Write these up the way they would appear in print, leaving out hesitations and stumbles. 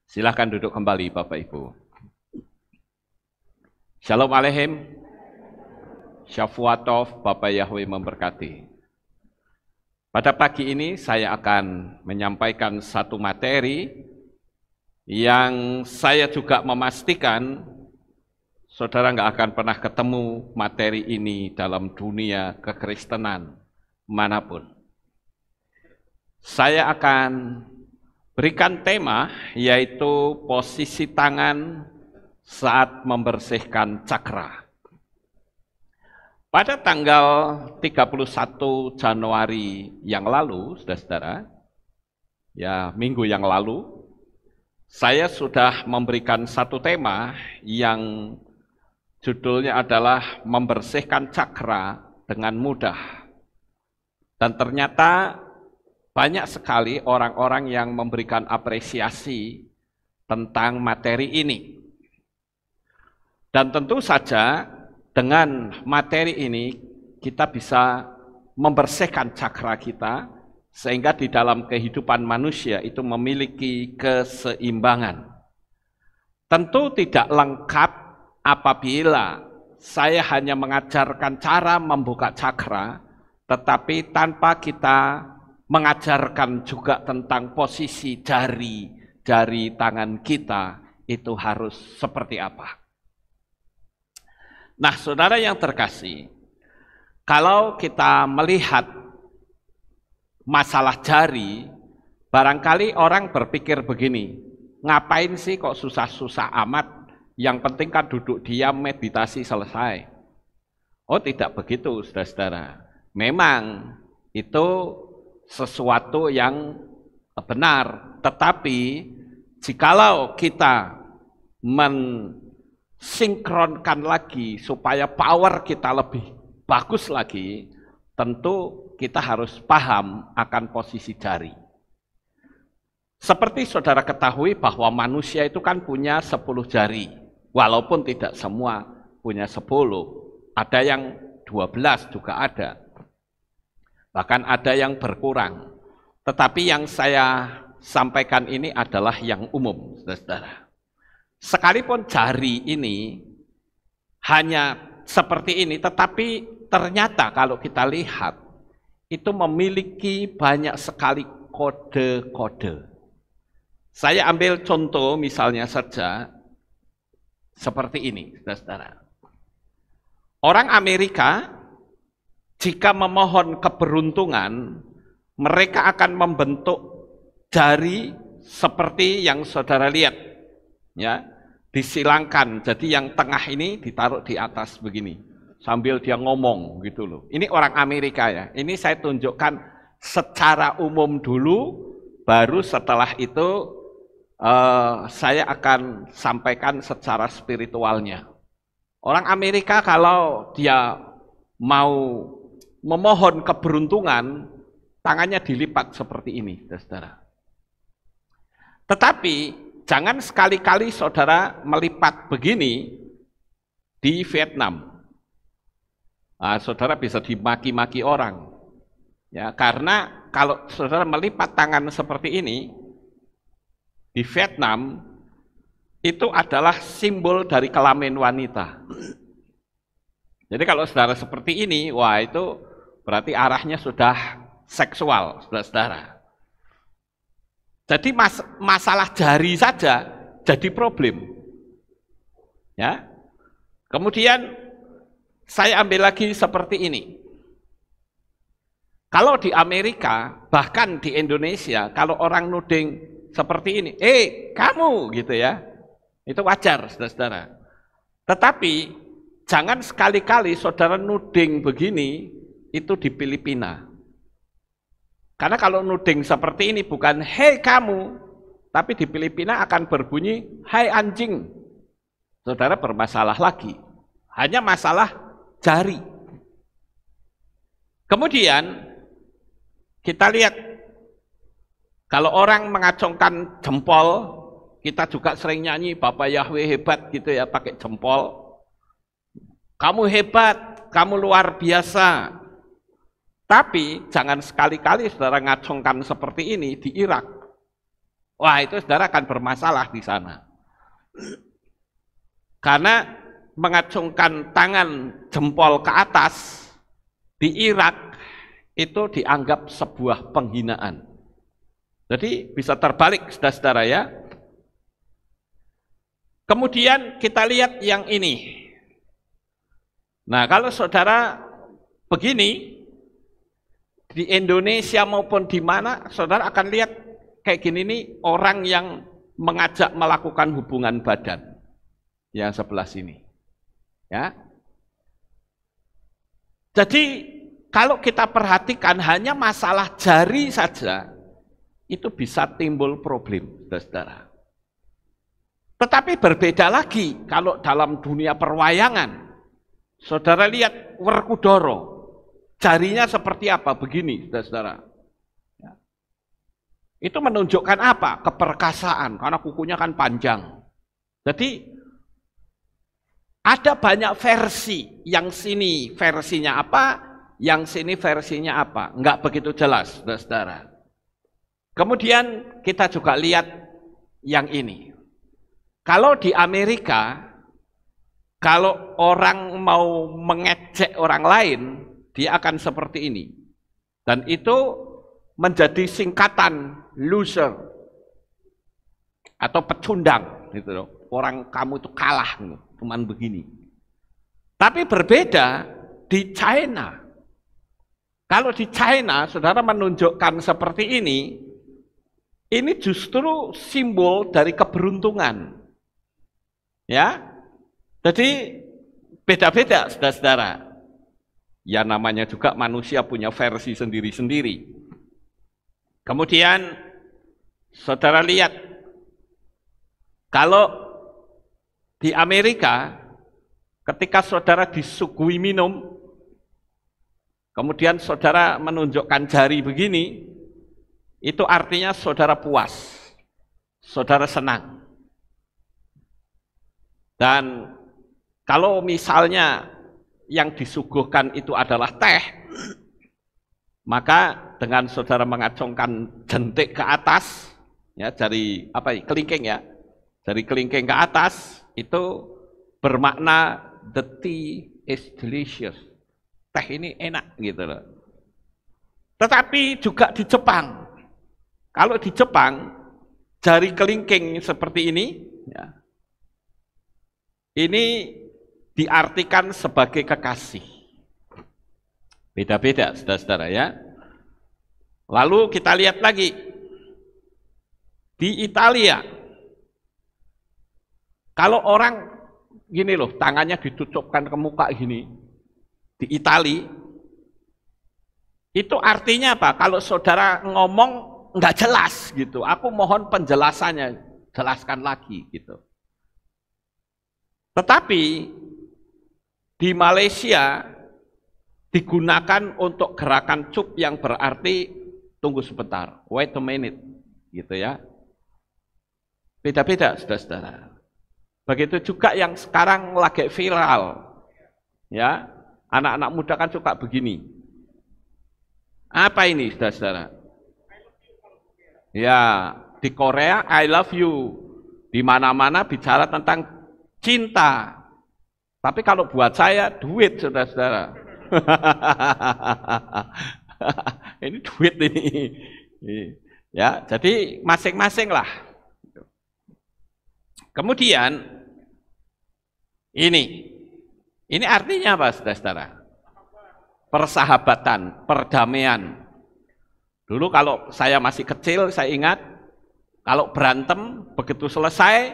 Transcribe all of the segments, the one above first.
Silahkan duduk kembali Bapak Ibu. Shalom Aleichem. Shavuatov, Bapak Yahweh memberkati. Pada pagi ini saya akan menyampaikan satu materi yang saya juga memastikan saudara nggak akan pernah ketemu materi ini dalam dunia kekristenan manapun. Saya akan berikan tema yaitu posisi tangan saat membersihkan cakra. Pada tanggal 31 Januari yang lalu, saudara-saudara, ya minggu yang lalu, saya sudah memberikan satu tema yang judulnya adalah membersihkan cakra dengan mudah. Dan ternyata banyak sekali orang-orang yang memberikan apresiasi tentang materi ini. Dan tentu saja dengan materi ini kita bisa membersihkan cakra kita sehingga di dalam kehidupan manusia itu memiliki keseimbangan. Tentu tidak lengkap apabila saya hanya mengajarkan cara membuka cakra, tetapi tanpa kita mengajarkan juga tentang posisi jari tangan kita itu harus seperti apa. Nah, saudara yang terkasih, kalau kita melihat masalah jari, barangkali orang berpikir begini, ngapain sih kok susah-susah amat, yang penting kan duduk diam, meditasi selesai. Oh, tidak begitu, saudara-saudara. Memang itu sesuatu yang benar, tetapi jikalau kita sinkronkan lagi supaya power kita lebih bagus lagi, tentu kita harus paham akan posisi jari. Seperti saudara ketahui bahwa manusia itu kan punya 10 jari, walaupun tidak semua punya 10, ada yang 12 juga ada, bahkan ada yang berkurang. Tetapi yang saya sampaikan ini adalah yang umum, saudara. Sekalipun jari ini hanya seperti ini, tetapi ternyata kalau kita lihat, itu memiliki banyak sekali kode-kode. Saya ambil contoh misalnya saja, seperti ini, saudara. Orang Amerika, jika memohon keberuntungan, mereka akan membentuk jari seperti yang saudara lihat, ya. Disilangkan, jadi yang tengah ini ditaruh di atas begini, sambil dia ngomong gitu loh. Ini orang Amerika ya, ini saya tunjukkan secara umum dulu, baru setelah itu saya akan sampaikan secara spiritualnya. Orang Amerika kalau dia mau memohon keberuntungan, tangannya dilipat seperti ini, saudara. Tetapi jangan sekali-kali saudara melipat begini di Vietnam. Nah, saudara bisa dimaki-maki orang. Ya, karena kalau saudara melipat tangan seperti ini di Vietnam, itu adalah simbol dari kelamin wanita. Jadi kalau saudara seperti ini, wah itu berarti arahnya sudah seksual, saudara-saudara. Jadi masalah jari saja jadi problem. Ya. Kemudian saya ambil lagi seperti ini. Kalau di Amerika, bahkan di Indonesia, kalau orang nuding seperti ini, kamu gitu ya, itu wajar, saudara-saudara. Tetapi jangan sekali-kali saudara nuding begini itu di Filipina. Karena kalau nuding seperti ini bukan hei kamu, tapi di Filipina akan berbunyi hai anjing. Saudara bermasalah lagi. Hanya masalah jari. Kemudian kita lihat kalau orang mengacungkan jempol, kita juga sering nyanyi Bapak Yahweh hebat gitu ya, pakai jempol. Kamu hebat, kamu luar biasa. Tapi jangan sekali-kali saudara ngacungkan seperti ini di Irak. Wah, itu saudara akan bermasalah di sana. Karena mengacungkan tangan jempol ke atas di Irak itu dianggap sebuah penghinaan. Jadi bisa terbalik, saudara-saudara ya. Kemudian kita lihat yang ini. Nah, kalau saudara begini, di Indonesia maupun di mana, saudara akan lihat kayak gini nih, orang yang mengajak melakukan hubungan badan. Yang sebelah sini. Ya. Jadi, kalau kita perhatikan hanya masalah jari saja, itu bisa timbul problem, saudara. Tetapi berbeda lagi kalau dalam dunia perwayangan. Saudara lihat Werkudara, jarinya seperti apa? Begini, saudara. Ya. Itu menunjukkan apa? Keperkasaan, karena kukunya kan panjang. Jadi, ada banyak versi. Yang sini versinya apa, yang sini versinya apa. Enggak begitu jelas, saudara. Kemudian kita juga lihat yang ini. Kalau di Amerika, kalau orang mau mengejek orang lain, dia akan seperti ini. Dan itu menjadi singkatan loser atau pecundang, gitu loh. Orang kamu itu kalah, cuman begini. Tapi berbeda di China. Kalau di China, saudara menunjukkan seperti ini justru simbol dari keberuntungan. Ya, jadi beda-beda, saudara-saudara. Ya namanya juga manusia punya versi sendiri-sendiri. Kemudian, saudara lihat, kalau di Amerika, ketika saudara disuguhi minum, kemudian saudara menunjukkan jari begini, itu artinya saudara puas, saudara senang. Dan kalau misalnya yang disuguhkan itu adalah teh, maka dengan saudara mengacungkan jentik ke atas, ya jari apa kelingking ya, jari kelingking ke atas, itu bermakna the tea is delicious. Teh ini enak gitu loh. Tetapi juga di Jepang, kalau di Jepang jari kelingking seperti ini, ya, ini diartikan sebagai kekasih. Beda-beda, saudara-saudara ya. Lalu kita lihat lagi di Italia. Kalau orang gini loh, tangannya ditutupkan ke muka gini, di Italia, itu artinya apa? Kalau saudara ngomong nggak jelas gitu, aku mohon penjelasannya, jelaskan lagi gitu. Tetapi di Malaysia digunakan untuk gerakan cup yang berarti tunggu sebentar, wait a minute, gitu ya. Beda-beda, saudara-saudara. Begitu juga yang sekarang lagi viral, ya. Anak-anak muda kan suka begini. Apa ini, saudara-saudara? Ya, di Korea I love you, di mana-mana bicara tentang cinta. Tapi kalau buat saya duit, saudara-saudara. Ini duit ini. Ya, jadi masing-masing lah. Kemudian ini artinya apa, saudara-saudara? Persahabatan, perdamaian. Dulu kalau saya masih kecil, saya ingat kalau berantem begitu selesai,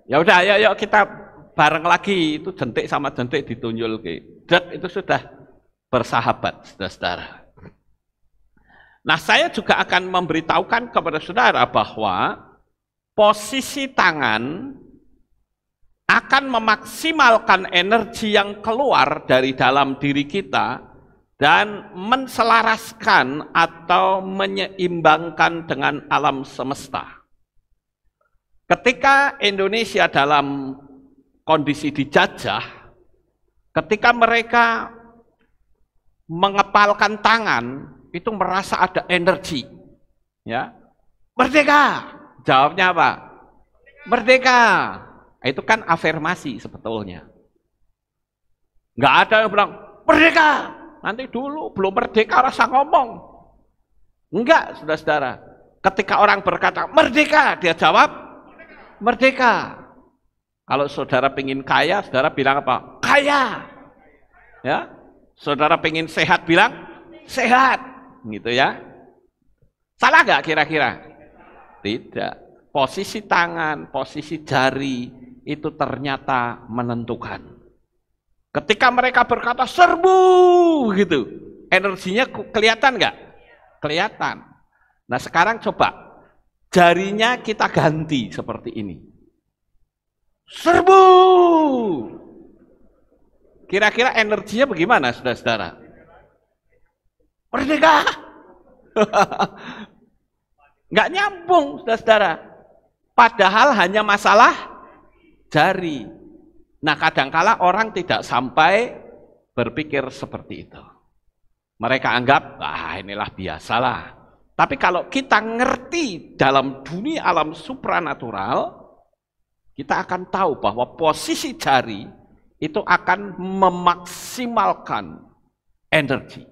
ya udah, ayo kita bareng lagi, itu jentik sama jentik ditunjul ke. Itu sudah bersahabat, saudara-saudara. Nah, saya juga akan memberitahukan kepada saudara bahwa posisi tangan akan memaksimalkan energi yang keluar dari dalam diri kita dan menselaraskan atau menyeimbangkan dengan alam semesta. Ketika Indonesia dalam kondisi dijajah, ketika mereka mengepalkan tangan, itu merasa ada energi, ya, merdeka, Jawabnya apa? Merdeka. Itu kan afirmasi sebetulnya. Nggak ada yang bilang, merdeka. Nanti dulu, belum merdeka rasa ngomong. Enggak, saudara-saudara. Ketika orang berkata, merdeka, dia jawab, merdeka. Kalau saudara pengen kaya, saudara bilang apa? Kaya. Ya, saudara pengen sehat, bilang, sehat. Gitu ya. Salah nggak kira-kira? Tidak. Posisi tangan, posisi jari, itu ternyata menentukan. Ketika mereka berkata serbu gitu, energinya kelihatan nggak? Kelihatan. Nah sekarang coba jarinya kita ganti seperti ini. Serbu. Kira-kira energinya bagaimana, saudara-saudara? Merdeka. Nggak nyambung, saudara-saudara. Padahal hanya masalah jari. Nah, kadangkala orang tidak sampai berpikir seperti itu. Mereka anggap, inilah biasalah. Tapi kalau kita ngerti dalam dunia alam supranatural, kita akan tahu bahwa posisi jari itu akan memaksimalkan energi.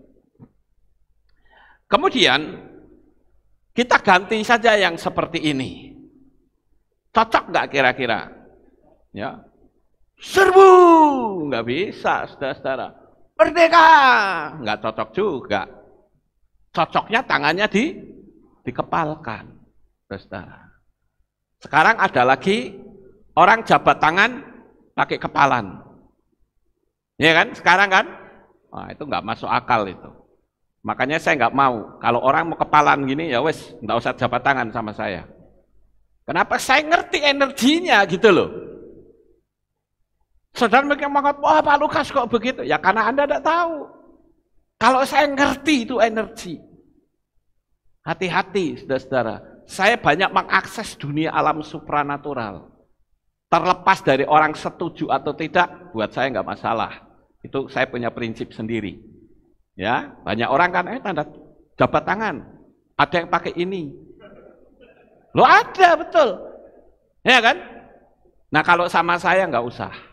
Kemudian, kita ganti saja yang seperti ini. Cocok nggak kira-kira? Ya. Serbu, nggak bisa, saudara-saudara. Merdeka, nggak cocok juga. Cocoknya tangannya dikepalkan, saudara. Sekarang ada lagi orang jabat tangan pakai kepalan, ya kan? Sekarang kan, nah, itu nggak masuk akal itu. Makanya saya nggak mau. Kalau orang mau kepalan gini, ya wes, nggak usah jabat tangan sama saya. Kenapa? Saya ngerti energinya gitu loh. Saudara mungkin mengatakan, wah Pak Lukas kok begitu? Ya karena Anda tidak tahu. Kalau saya ngerti itu energi. Hati-hati, saudara-saudara. Saya banyak mengakses dunia alam supranatural. Terlepas dari orang setuju atau tidak, buat saya nggak masalah. Itu saya punya prinsip sendiri. Ya, banyak orang kan, tanda jabat tangan. Ada yang pakai ini. Loh ada, betul. Ya kan? Nah kalau sama saya nggak usah.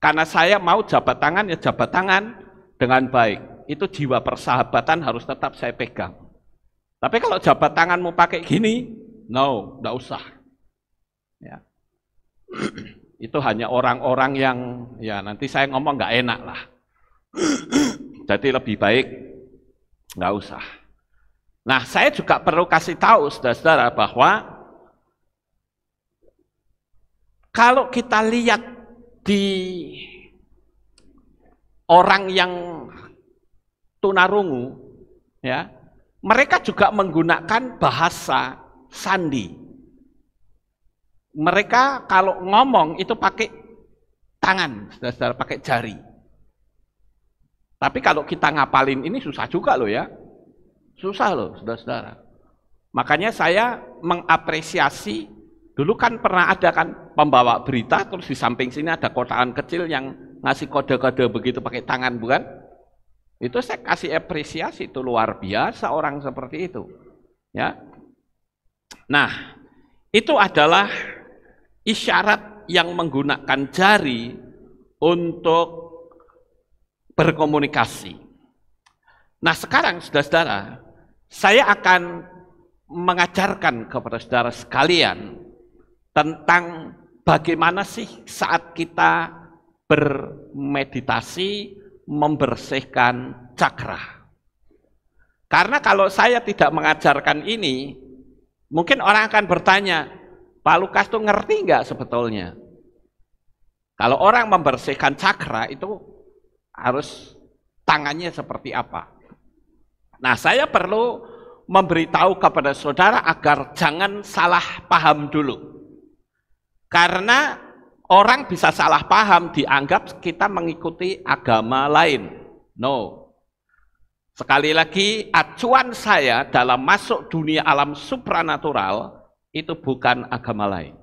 Karena saya mau jabat tangan, ya jabat tangan dengan baik. Itu jiwa persahabatan harus tetap saya pegang. Tapi kalau jabat tangan mau pakai gini, no, nggak usah. Ya. Itu hanya orang-orang yang, ya nanti saya ngomong nggak enak lah. Jadi lebih baik nggak usah. Nah, saya juga perlu kasih tahu saudara-saudara bahwa kalau kita lihat di orang yang tunarungu, ya, mereka juga menggunakan bahasa sandi. Mereka kalau ngomong itu pakai tangan, saudara-saudara, pakai jari. Tapi kalau kita ngapalin ini susah juga loh ya. Susah loh, saudara-saudara. Makanya saya mengapresiasi, dulu kan pernah ada kan pembawa berita, terus di samping sini ada kotaan kecil yang ngasih kode-kode begitu pakai tangan, bukan? Itu saya kasih apresiasi, itu luar biasa orang seperti itu. Ya. Nah, itu adalah isyarat yang menggunakan jari untuk berkomunikasi. Nah sekarang saudara-saudara, saya akan mengajarkan kepada saudara sekalian tentang bagaimana sih saat kita bermeditasi membersihkan cakra. Karena kalau saya tidak mengajarkan ini, mungkin orang akan bertanya, Pak Lukas tuh ngerti nggak sebetulnya? Kalau orang membersihkan cakra itu harus tangannya seperti apa? Nah, saya perlu memberitahu kepada saudara agar jangan salah paham dulu. Karena orang bisa salah paham dianggap kita mengikuti agama lain. No. Sekali lagi, acuan saya dalam masuk dunia alam supranatural itu bukan agama lain.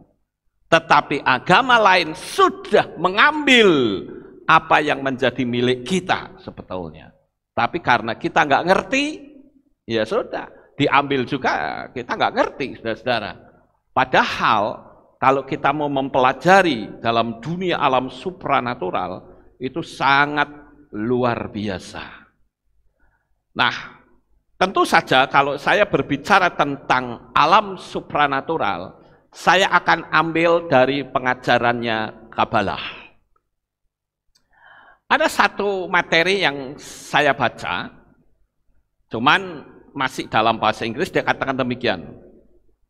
Tetapi agama lain sudah mengambil apa yang menjadi milik kita sebetulnya. Tapi karena kita nggak ngerti, ya sudah, diambil juga kita nggak ngerti, saudara-saudara. Padahal kalau kita mau mempelajari dalam dunia alam supranatural, itu sangat luar biasa. Nah, tentu saja kalau saya berbicara tentang alam supranatural, saya akan ambil dari pengajarannya Kabalah. Ada satu materi yang saya baca, cuman masih dalam bahasa Inggris, dia katakan demikian.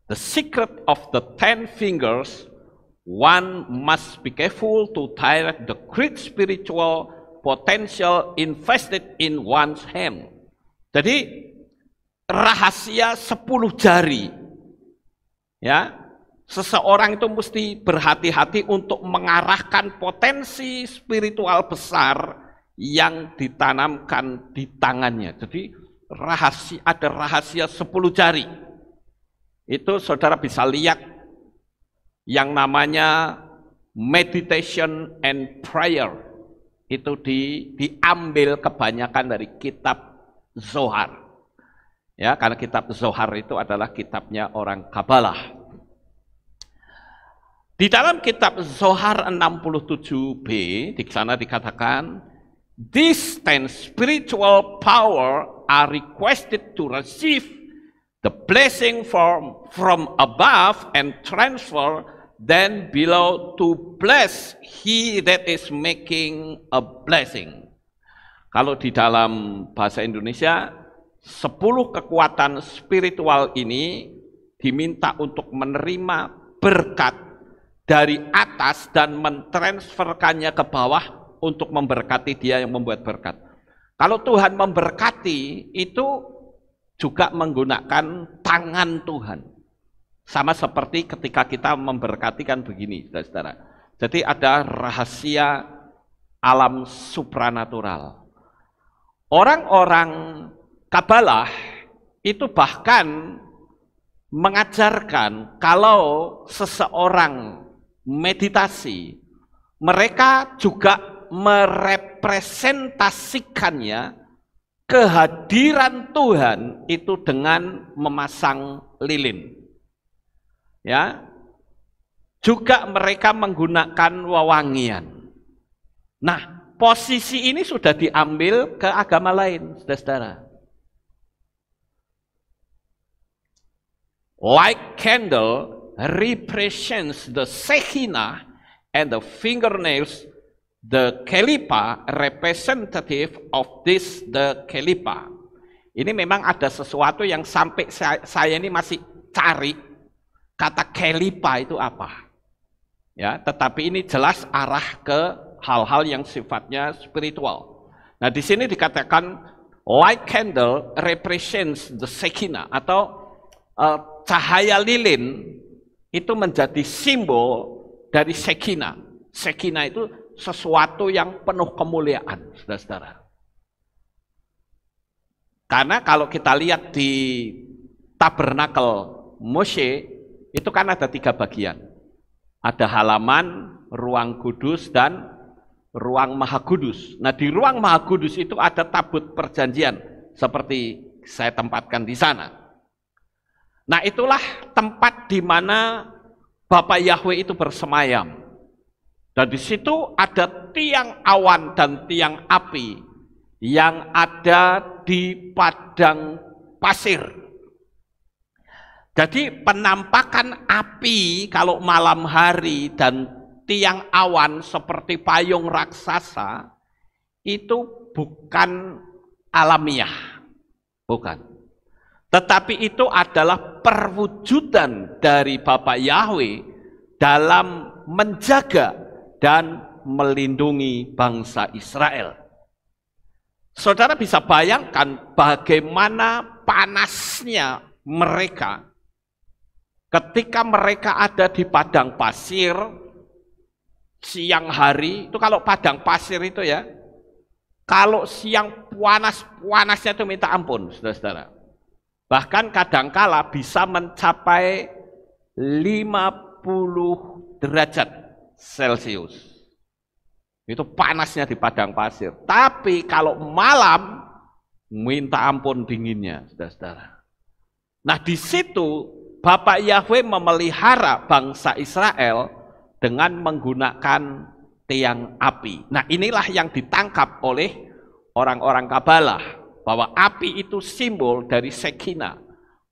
The secret of the 10 fingers, one must be careful to direct the great spiritual potential invested in one's hand. Jadi rahasia 10 jari, ya, seseorang itu mesti berhati-hati untuk mengarahkan potensi spiritual besar yang ditanamkan di tangannya. Jadi ada rahasia 10 jari. Itu saudara bisa lihat yang namanya meditation and prayer. Itu diambil kebanyakan dari kitab Zohar. Ya, karena kitab Zohar itu adalah kitabnya orang Kabalah. Di dalam kitab Zohar 67b, di sana dikatakan, these 10 spiritual power are requested to receive the blessing from above and transfer then below to bless he that is making a blessing. Kalau di dalam bahasa Indonesia, 10 kekuatan spiritual ini diminta untuk menerima berkat dari atas dan mentransferkannya ke bawah untuk memberkati dia yang membuat berkat. Kalau Tuhan memberkati, itu juga menggunakan tangan Tuhan. Sama seperti ketika kita memberkatikan begini, saudara. Jadi ada rahasia alam supranatural. Orang-orang Kabalah itu bahkan mengajarkan kalau seseorang meditasi, mereka juga merepresentasikannya kehadiran Tuhan itu dengan memasang lilin. Ya. Juga mereka menggunakan wewangian. Nah, posisi ini sudah diambil ke agama lain, saudara. Like candle represents the Shekinah and the fingernails. The Kelipa representative of this the Kelipa. Ini memang ada sesuatu yang sampai saya ini masih cari kata Kelipa itu apa. Ya, tetapi ini jelas arah ke hal-hal yang sifatnya spiritual. Nah, di sini dikatakan light candle represents the Shekinah atau cahaya lilin itu menjadi simbol dari Shekinah. Shekinah itu sesuatu yang penuh kemuliaan, saudara-saudara. Karena kalau kita lihat di tabernakel Moshe, itu kan ada 3 bagian. Ada halaman, ruang kudus, dan ruang maha kudus. Nah, di ruang maha kudus itu ada tabut perjanjian, seperti saya tempatkan di sana. Nah, itulah tempat di mana Bapak Yahweh itu bersemayam. Dan di situ ada tiang awan dan tiang api yang ada di padang pasir. Jadi penampakan api kalau malam hari dan tiang awan seperti payung raksasa itu bukan alamiah, bukan. Tetapi itu adalah perwujudan dari Bapak Yahweh dalam menjaga dan melindungi bangsa Israel. Saudara bisa bayangkan bagaimana panasnya mereka ketika mereka ada di padang pasir siang hari. Itu kalau padang pasir itu ya, kalau siang panasnya itu minta ampun, saudara-saudara. Bahkan kadangkala bisa mencapai 50 derajat Celcius. Itu panasnya di padang pasir. Tapi kalau malam minta ampun dinginnya, saudara-saudara. Nah, di situ Bapak Yahweh memelihara bangsa Israel dengan menggunakan tiang api. Nah, inilah yang ditangkap oleh orang-orang Kabalah, bahwa api itu simbol dari Shekinah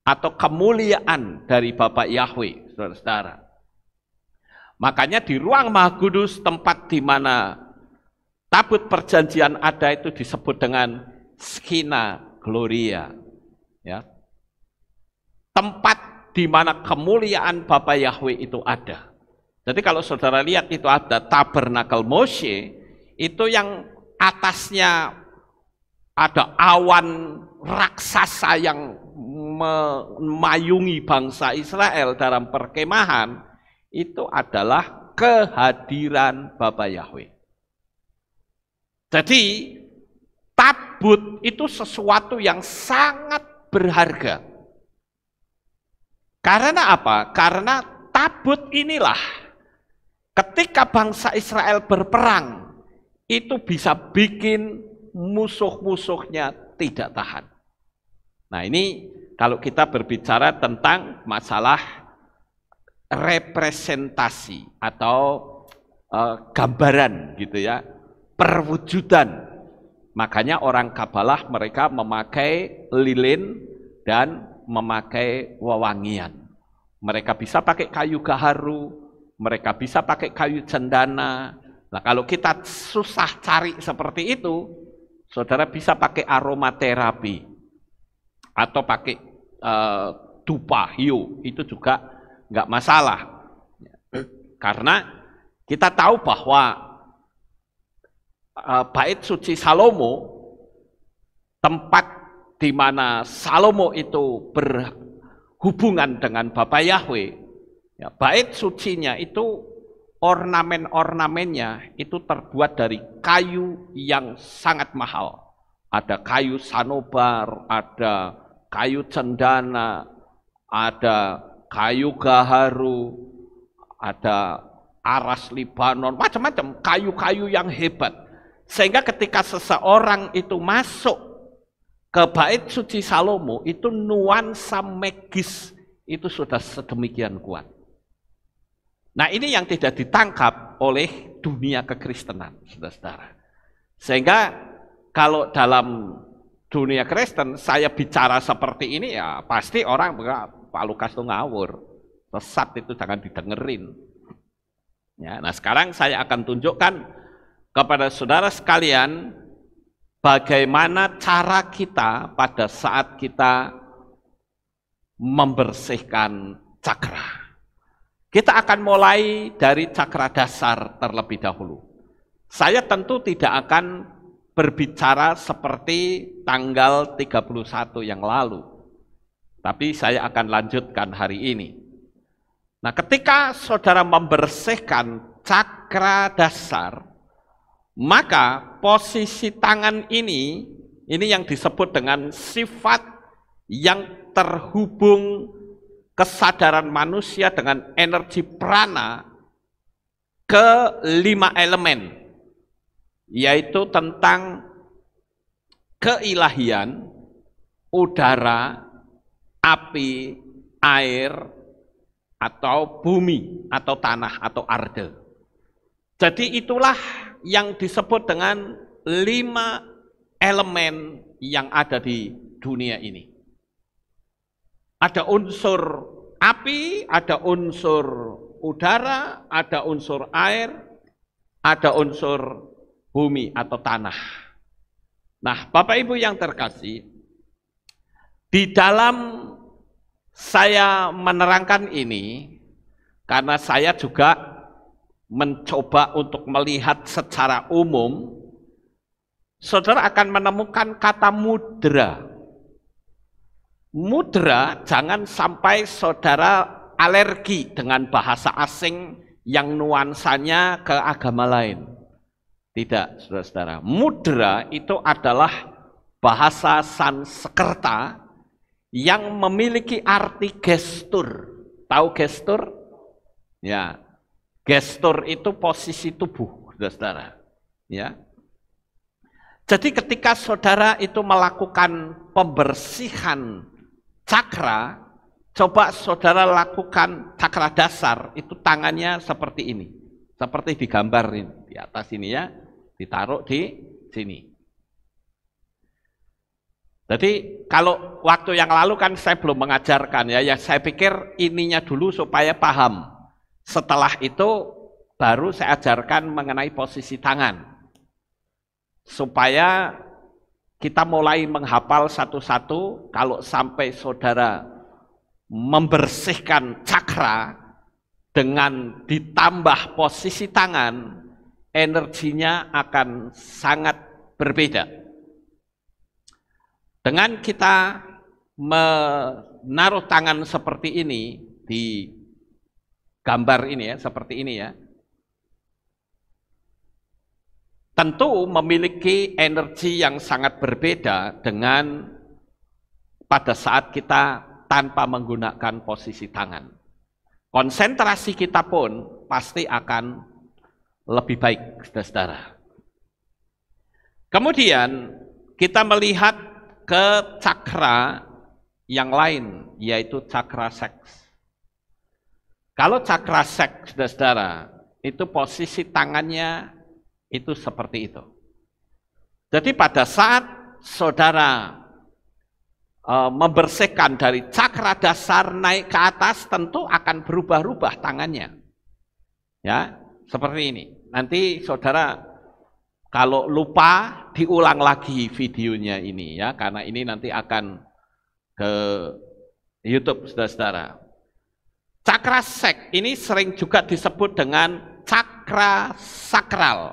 atau kemuliaan dari Bapak Yahweh, saudara-saudara. Makanya di ruang Maha Kudus, tempat di mana tabut perjanjian ada, itu disebut dengan Shekinah Gloria. Ya. Tempat di mana kemuliaan Bapak Yahweh itu ada. Jadi kalau saudara lihat itu ada tabernakel Moshe, itu yang atasnya ada awan raksasa yang memayungi bangsa Israel dalam perkemahan, itu adalah kehadiran Bapak Yahweh. Jadi tabut itu sesuatu yang sangat berharga. Karena apa? Karena tabut inilah ketika bangsa Israel berperang, itu bisa bikin musuh-musuhnya tidak tahan. Nah, ini kalau kita berbicara tentang masalah representasi atau gambaran gitu ya, perwujudan. Makanya orang Kabalah mereka memakai lilin dan memakai wewangian. Mereka bisa pakai kayu gaharu, mereka bisa pakai kayu cendana. Nah, kalau kita susah cari seperti itu, saudara bisa pakai aromaterapi atau pakai dupa hiu, itu juga nggak masalah. Karena kita tahu bahwa bait suci Salomo, tempat di mana Salomo itu berhubungan dengan Bapak Yahweh, ya, bait sucinya itu ornamen-ornamennya itu terbuat dari kayu yang sangat mahal. Ada kayu sanobar, ada kayu cendana, ada kayu gaharu, ada aras Libanon, macam-macam kayu-kayu yang hebat. Sehingga ketika seseorang itu masuk ke bait suci Salomo, itu nuansa magis itu sudah sedemikian kuat. Nah, ini yang tidak ditangkap oleh dunia kekristenan, saudara-saudara. Sehingga kalau dalam dunia Kristen saya bicara seperti ini, ya pasti orang bilang Pak Lukas itu ngawur, sesat, itu jangan didengerin. Ya, nah sekarang saya akan tunjukkan kepada saudara sekalian bagaimana cara kita pada saat kita membersihkan cakra. Kita akan mulai dari cakra dasar terlebih dahulu. Saya tentu tidak akan berbicara seperti tanggal 31 yang lalu, tapi saya akan lanjutkan hari ini. Nah, ketika saudara membersihkan cakra dasar, maka posisi tangan ini yang disebut dengan sifat yang terhubung kesadaran manusia dengan energi prana ke 5 elemen, yaitu tentang keilahian, udara, api, air, atau bumi, atau tanah, atau arde. Jadi itulah yang disebut dengan 5 elemen yang ada di dunia ini. Ada unsur api, ada unsur udara, ada unsur air, ada unsur bumi atau tanah. Nah, Bapak Ibu yang terkasih, di dalam saya menerangkan ini, karena saya juga mencoba untuk melihat secara umum, saudara akan menemukan kata mudra. Mudra, jangan sampai saudara alergi dengan bahasa asing yang nuansanya ke agama lain. Tidak, saudara-saudara. Mudra itu adalah bahasa Sanskerta yang memiliki arti gestur. Tahu gestur? Ya. Gestur itu posisi tubuh, saudara. Ya. Jadi ketika saudara itu melakukan pembersihan cakra, Coba saudara lakukan cakra dasar, itu tangannya seperti ini. Seperti digambar ini, di atas ini ya, ditaruh di sini. Jadi kalau waktu yang lalu kan saya belum mengajarkan ya, saya pikir ininya dulu supaya paham. Setelah itu baru saya ajarkan mengenai posisi tangan. Supaya kita mulai menghafal satu-satu, kalau sampai saudara membersihkan cakra dengan ditambah posisi tangan, energinya akan sangat berbeda. Dengan kita menaruh tangan seperti ini di gambar ini ya, seperti ini ya, tentu memiliki energi yang sangat berbeda dengan pada saat kita tanpa menggunakan posisi tangan. Konsentrasi kita pun pasti akan lebih baik, saudara. Kemudian kita melihat ke cakra yang lain, yaitu cakra seks. Kalau cakra seks, saudara, itu posisi tangannya itu seperti itu. Jadi pada saat saudara membersihkan dari cakra dasar naik ke atas, tentu akan berubah-ubah tangannya. Ya, seperti ini. Nanti saudara kalau lupa diulang lagi videonya ini ya, karena ini nanti akan ke YouTube saudara-saudara. Cakra seks ini sering juga disebut dengan cakra sakral.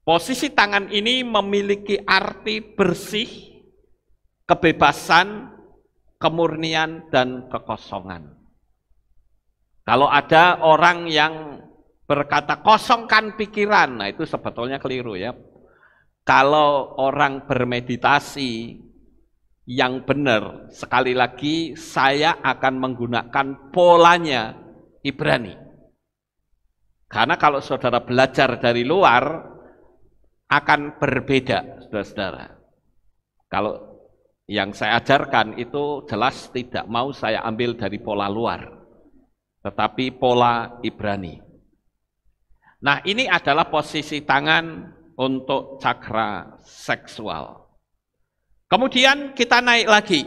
Posisi tangan ini memiliki arti bersih, kebebasan, kemurnian, dan kekosongan. Kalau ada orang yang berkata kosongkan pikiran, nah itu sebetulnya keliru ya. Kalau orang bermeditasi yang benar, sekali lagi saya akan menggunakan polanya Ibrani. Karena kalau saudara belajar dari luar, akan berbeda, saudara-saudara. Kalau yang saya ajarkan itu jelas tidak mau saya ambil dari pola luar, tetapi pola Ibrani. Nah, ini adalah posisi tangan untuk cakra seksual. Kemudian kita naik lagi.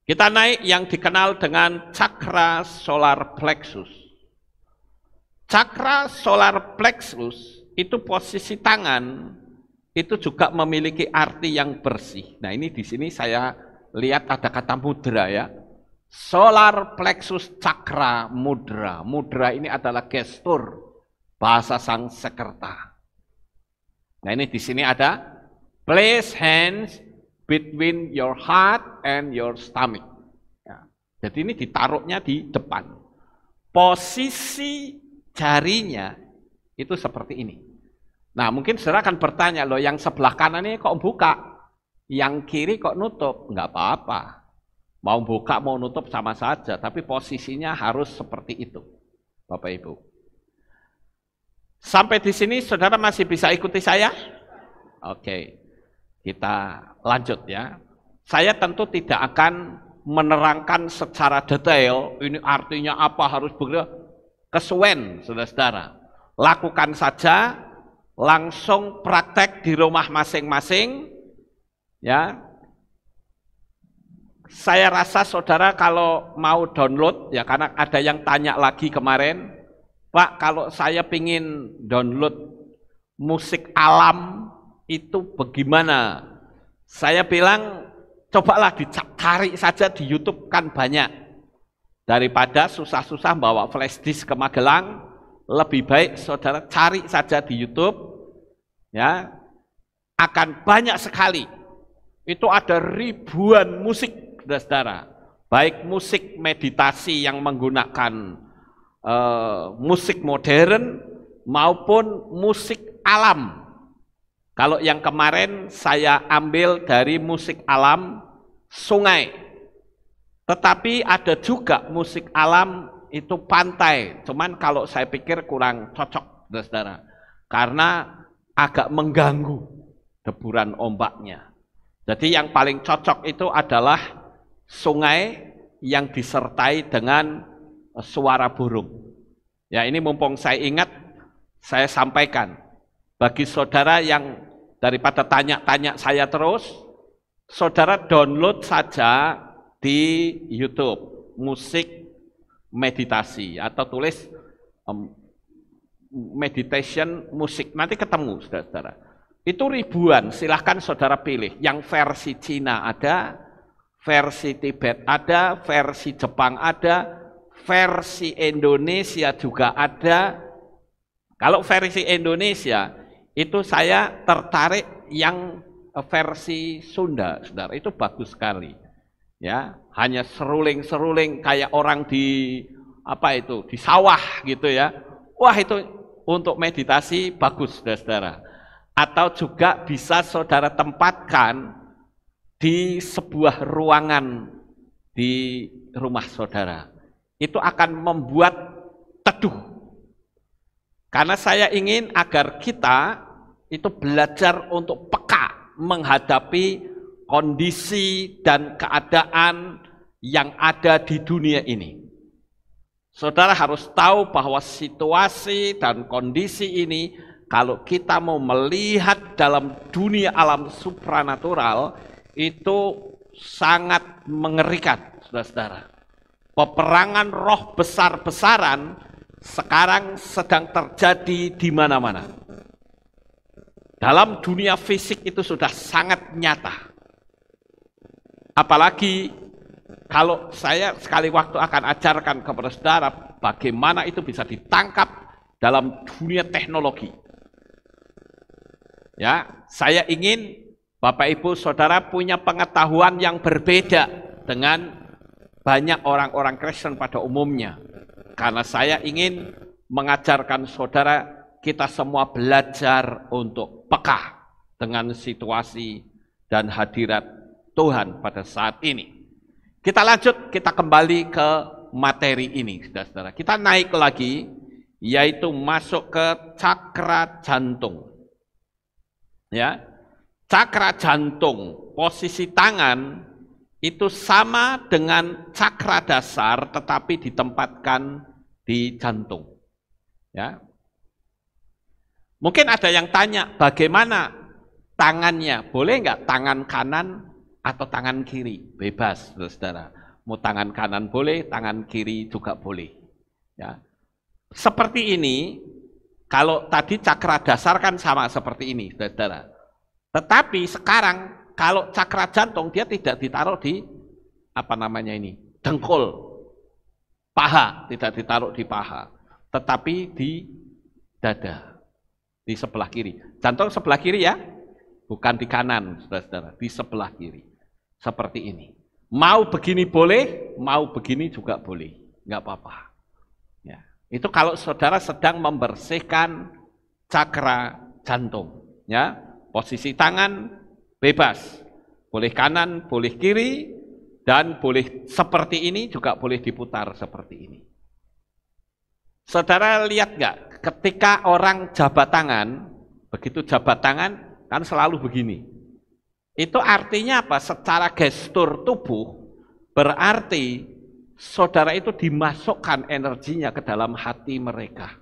Kita naik yang dikenal dengan cakra solar plexus. Cakra solar plexus itu posisi tangan itu juga memiliki arti yang bersih. Nah, ini di sini saya lihat ada kata mudra ya. Solar plexus cakra mudra. Mudra ini adalah gestur bahasa Sanskerta. Nah, ini di sini ada place hands between your heart and your stomach. Ya. Jadi ini ditaruhnya di depan. Posisi jarinya itu seperti ini. Nah, mungkin saudara akan bertanya, loh yang sebelah kanan ini kok buka, yang kiri kok nutup? Enggak apa-apa. Mau buka, mau nutup sama saja, tapi posisinya harus seperti itu, Bapak Ibu. Sampai di sini saudara masih bisa ikuti saya? Oke, kita lanjut ya. Saya tentu tidak akan menerangkan secara detail, ini artinya apa, harus begitu. Kesuwen, saudara-saudara. Lakukan saja, langsung praktek di rumah masing-masing. Ya, saya rasa saudara kalau mau download, ya karena ada yang tanya lagi kemarin, Pak, kalau saya pingin download musik alam itu bagaimana? Saya bilang, cobalah dicari saja di YouTube, kan banyak. Daripada susah-susah bawa flash disk ke Magelang, lebih baik saudara cari saja di YouTube, ya, akan banyak sekali. Itu ada ribuan musik, saudara. Baik musik meditasi yang menggunakan musik modern maupun musik alam. Kalau yang kemarin saya ambil dari musik alam sungai. Tetapi ada juga musik alam itu pantai. Cuman kalau saya pikir kurang cocok, saudara. Karena agak mengganggu deburan ombaknya. Jadi yang paling cocok itu adalah sungai yang disertai dengan suara burung. Ya, ini mumpung saya ingat, saya sampaikan. Bagi saudara yang daripada tanya-tanya saya terus, saudara download saja di YouTube musik meditasi atau tulis meditation musik, nanti ketemu saudara-saudara. Itu ribuan, silahkan saudara pilih. Yang versi Cina ada, versi Tibet ada, versi Jepang ada, versi Indonesia juga ada. Kalau versi Indonesia, itu saya tertarik yang versi Sunda, saudara. Itu bagus sekali. Ya, hanya seruling-seruling kayak orang di di sawah gitu ya. Wah, itu untuk meditasi bagus, saudara-saudara. Atau juga bisa saudara tempatkan di sebuah ruangan di rumah saudara. Itu akan membuat teduh. Karena saya ingin agar kita itu belajar untuk peka menghadapi kondisi dan keadaan yang ada di dunia ini. Saudara harus tahu bahwa situasi dan kondisi ini, kalau kita mau melihat dalam dunia alam supranatural, itu sangat mengerikan, saudara-saudara. Peperangan roh besar-besaran sekarang sedang terjadi di mana-mana. Dalam dunia fisik itu sudah sangat nyata. Apalagi kalau saya sekali waktu akan ajarkan kepada saudara bagaimana itu bisa ditangkap dalam dunia teknologi. Ya, saya ingin Bapak Ibu Saudara punya pengetahuan yang berbeda dengan banyak orang-orang Kristen pada umumnya. Karena saya ingin mengajarkan saudara kita semua belajar untuk peka dengan situasi dan hadirat Tuhan pada saat ini. Kita lanjut, kita kembali ke materi ini, saudara-saudara. Kita naik lagi, yaitu masuk ke cakra jantung. Ya, cakra jantung, posisi tangan itu sama dengan cakra dasar, tetapi ditempatkan di jantung. Ya, mungkin ada yang tanya, bagaimana tangannya? Boleh nggak tangan kanan atau tangan kiri? Bebas, saudara. Mau tangan kanan boleh, tangan kiri juga boleh. Ya, seperti ini. Kalau tadi cakra dasar kan sama seperti ini, saudara. Tetapi sekarang kalau cakra jantung dia tidak ditaruh di dengkul, paha, tidak ditaruh di paha, tetapi di dada, di sebelah kiri. Jantung sebelah kiri ya, bukan di kanan, saudara-saudara, di sebelah kiri. Seperti ini. Mau begini boleh, mau begini juga boleh, nggak apa-apa. Ya. Itu kalau saudara sedang membersihkan cakra jantung. Ya, posisi tangan bebas, boleh kanan, boleh kiri, dan boleh seperti ini juga boleh diputar seperti ini. Saudara lihat nggak? Ketika orang jabat tangan, begitu jabat tangan kan selalu begini. Itu artinya apa? Secara gestur tubuh berarti saudara itu dimasukkan energinya ke dalam hati mereka.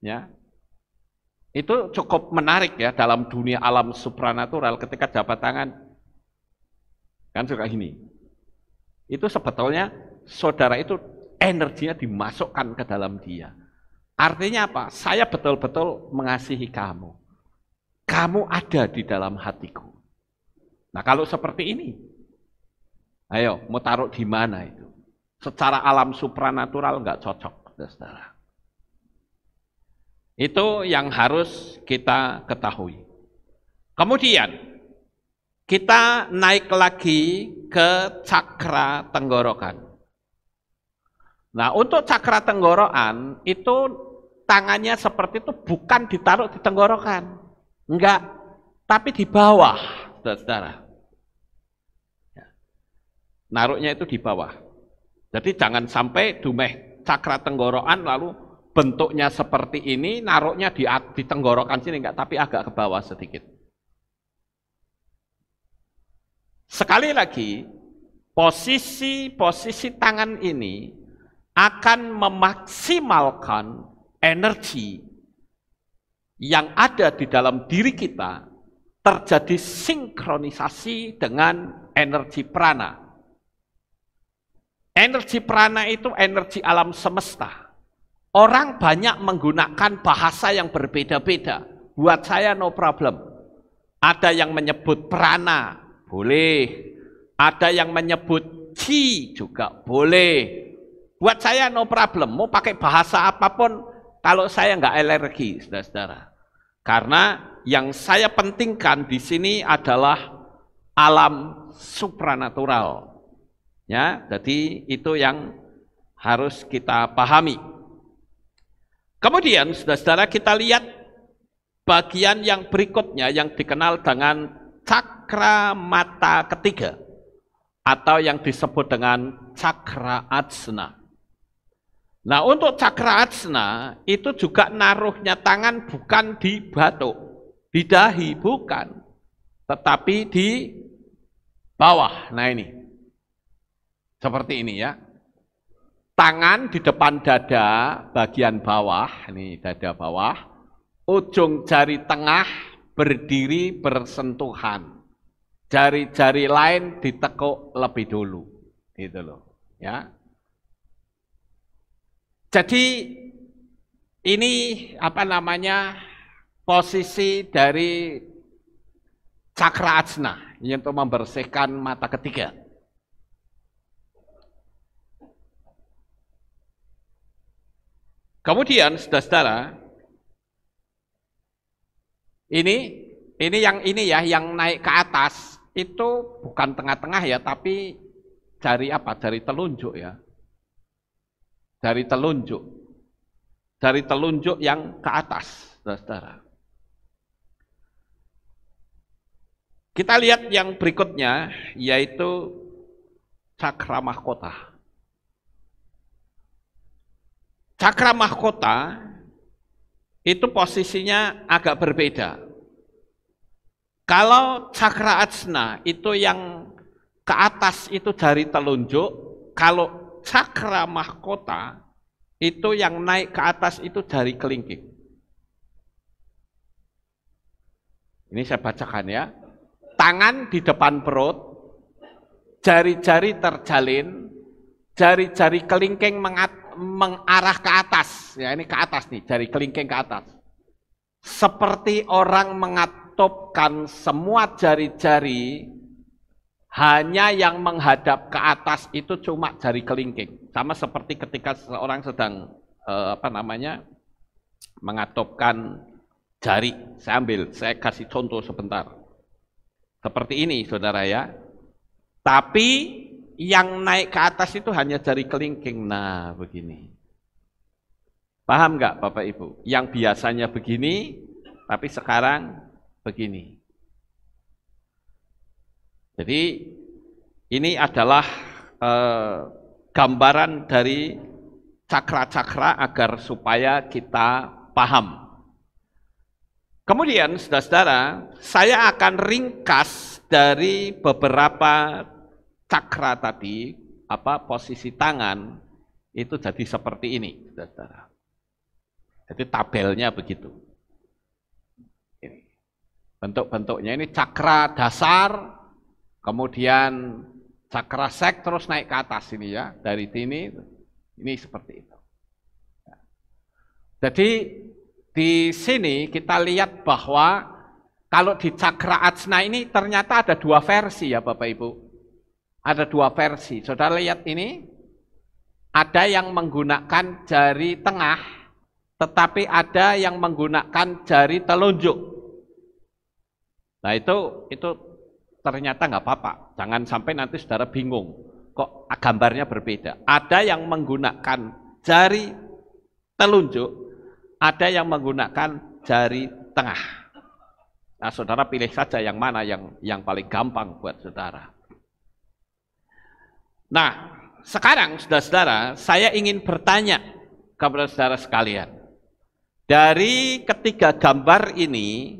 Ya. Itu cukup menarik ya dalam dunia alam supranatural ketika jabat tangan. Kan suka gini. Itu sebetulnya saudara itu energinya dimasukkan ke dalam dia. Artinya apa? Saya betul-betul mengasihi kamu. Kamu ada di dalam hatiku. Nah, kalau seperti ini, ayo mau taruh di mana itu? Secara alam supranatural nggak cocok, saudara. Itu yang harus kita ketahui. Kemudian kita naik lagi ke cakra tenggorokan. Nah, untuk cakra tenggorokan itu tangannya seperti itu bukan ditaruh di tenggorokan, enggak, tapi di bawah, saudara. Naruhnya itu di bawah. Jadi jangan sampai dumeh cakra tenggorokan lalu bentuknya seperti ini, naruhnya di tenggorokan sini enggak, tapi agak ke bawah sedikit. Sekali lagi, posisi tangan ini akan memaksimalkan energi yang ada di dalam diri kita terjadi sinkronisasi dengan energi prana. Energi prana itu energi alam semesta. Orang banyak menggunakan bahasa yang berbeda-beda. Buat saya no problem. Ada yang menyebut prana, boleh. Ada yang menyebut chi juga boleh. Buat saya no problem. Mau pakai bahasa apapun, kalau saya nggak alergi, saudara-saudara. Karena yang saya pentingkan di sini adalah alam supranatural. Ya, jadi itu yang harus kita pahami. Kemudian, saudara-saudara, kita lihat bagian yang berikutnya yang dikenal dengan cakra mata ketiga atau yang disebut dengan cakra ajna. Nah, untuk cakra ajna itu juga naruhnya tangan bukan di batuk, di dahi, bukan, tetapi di bawah. Nah ini, seperti ini ya. Tangan di depan dada, bagian bawah, ini dada bawah, ujung jari tengah berdiri bersentuhan. Jari-jari lain ditekuk lebih dulu, gitu loh, ya. Jadi ini apa namanya posisi dari cakra ajna untuk membersihkan mata ketiga. Kemudian, saudara-saudara, ini yang naik ke atas itu bukan tengah-tengah ya, tapi jari apa? Jari telunjuk ya. Jari telunjuk yang ke atas, saudara-saudara. Kita lihat yang berikutnya, yaitu cakra mahkota. Cakra mahkota itu posisinya agak berbeda. Kalau cakra ajna itu yang ke atas itu jari telunjuk, kalau cakra mahkota itu yang naik ke atas itu jari kelingking. Ini saya bacakan ya. Tangan di depan perut, jari-jari terjalin, jari-jari kelingking mengarah ke atas. Ya, ini ke atas nih, jari kelingking ke atas. Seperti orang mengatupkan semua jari-jari, hanya yang menghadap ke atas itu cuma jari kelingking. Sama seperti ketika seseorang sedang mengatupkan jari. Saya kasih contoh sebentar. Seperti ini, saudara ya. Tapi yang naik ke atas itu hanya jari kelingking. Nah, begini. Paham nggak Bapak Ibu? Yang biasanya begini, tapi sekarang begini. Jadi ini adalah gambaran dari cakra-cakra agar supaya kita paham. Kemudian, saudara-saudara, saya akan ringkas dari beberapa cakra tadi, posisi tangan, itu jadi seperti ini, saudara-saudara. Jadi tabelnya begitu. Bentuk-bentuknya ini cakra dasar, kemudian cakra sek terus naik ke atas ini ya, dari sini, ini seperti itu. Jadi di sini kita lihat bahwa kalau di cakra ajna ini ternyata ada dua versi ya Bapak Ibu. Ada dua versi. Saudara lihat ini, ada yang menggunakan jari tengah, tetapi ada yang menggunakan jari telunjuk. Nah itu ternyata nggak apa-apa. Jangan sampai nanti saudara bingung. Kok gambarnya berbeda. Ada yang menggunakan jari telunjuk, ada yang menggunakan jari tengah. Nah, saudara pilih saja yang mana yang paling gampang buat saudara. Nah, sekarang saudara-saudara, saya ingin bertanya kepada saudara sekalian. Dari ketiga gambar ini,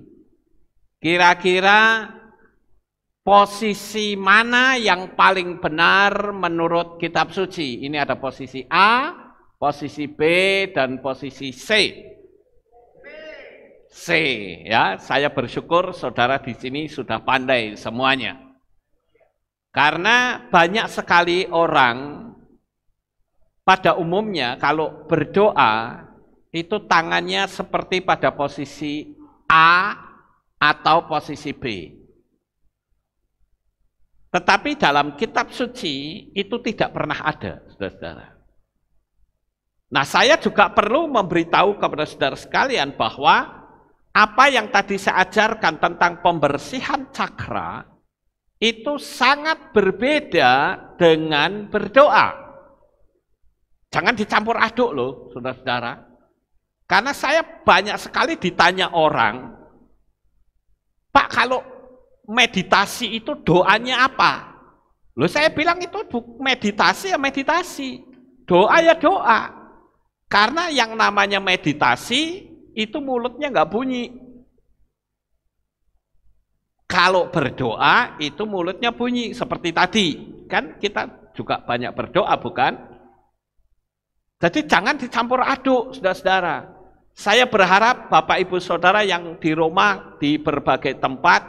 kira-kira posisi mana yang paling benar menurut kitab suci. Ini ada posisi A, posisi B, dan posisi C. C, ya, saya bersyukur saudara di sini sudah pandai semuanya. Karena banyak sekali orang pada umumnya kalau berdoa itu tangannya seperti pada posisi A atau posisi B. Tetapi dalam kitab suci itu tidak pernah ada, saudara-saudara. Nah, saya juga perlu memberitahu kepada saudara sekalian bahwa apa yang tadi saya ajarkan tentang pembersihan cakra itu sangat berbeda dengan berdoa. Jangan dicampur aduk loh, saudara-saudara. Karena saya banyak sekali ditanya orang, Pak, kalau meditasi itu doanya apa? Loh, saya bilang itu meditasi ya meditasi, doa ya doa. Karena yang namanya meditasi itu mulutnya nggak bunyi. Kalau berdoa itu mulutnya bunyi seperti tadi. Kan kita juga banyak berdoa, bukan? Jadi jangan dicampur aduk, saudara-saudara. Saya berharap Bapak Ibu Saudara yang di Roma, di berbagai tempat,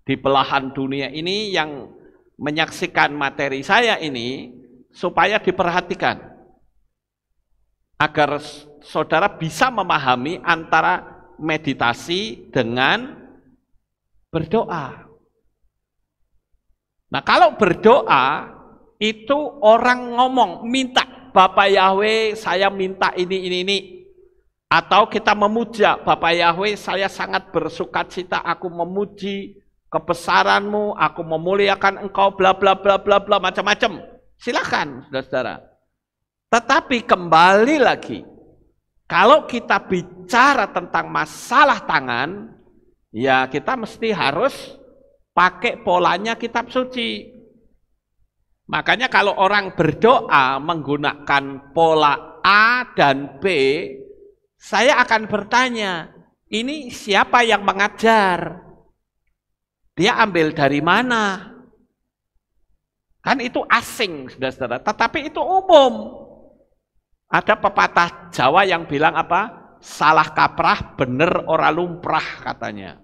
di belahan dunia ini yang menyaksikan materi saya ini, supaya diperhatikan. Agar saudara bisa memahami antara meditasi dengan berdoa. Nah, kalau berdoa itu orang ngomong, minta, Bapak Yahweh saya minta ini. Atau kita memuja, Bapak Yahweh saya sangat bersukacita, aku memuji kebesaran-Mu, aku memuliakan Engkau, bla bla bla bla bla, macam-macam. Silakan, saudara-saudara. Tetapi kembali lagi, kalau kita bicara tentang masalah tangan, ya kita mesti harus pakai polanya kitab suci. Makanya kalau orang berdoa menggunakan pola A dan B, saya akan bertanya, ini siapa yang mengajar? Dia ambil dari mana? Kan itu asing, saudara-saudara. Tetapi itu umum. Ada pepatah Jawa yang bilang apa? Salah kaprah, bener ora lumrah katanya.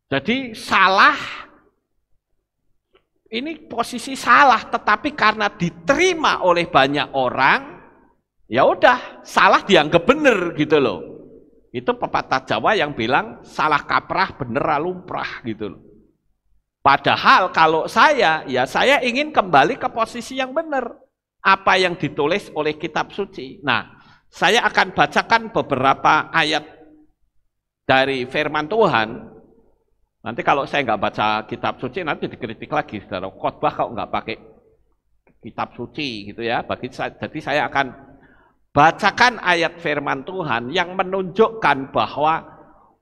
Jadi salah, ini posisi salah, tetapi karena diterima oleh banyak orang, ya udah salah dianggap bener gitu loh. Itu pepatah Jawa yang bilang salah kaprah, bener ora lumrah gitu loh. Padahal kalau saya, ya saya ingin kembali ke posisi yang benar. Apa yang ditulis oleh kitab suci. Nah, saya akan bacakan beberapa ayat dari firman Tuhan. Nanti kalau saya nggak baca kitab suci, nanti dikritik lagi. Saudara, khotbah kalau nggak pakai kitab suci gitu ya. Jadi saya akan bacakan ayat firman Tuhan yang menunjukkan bahwa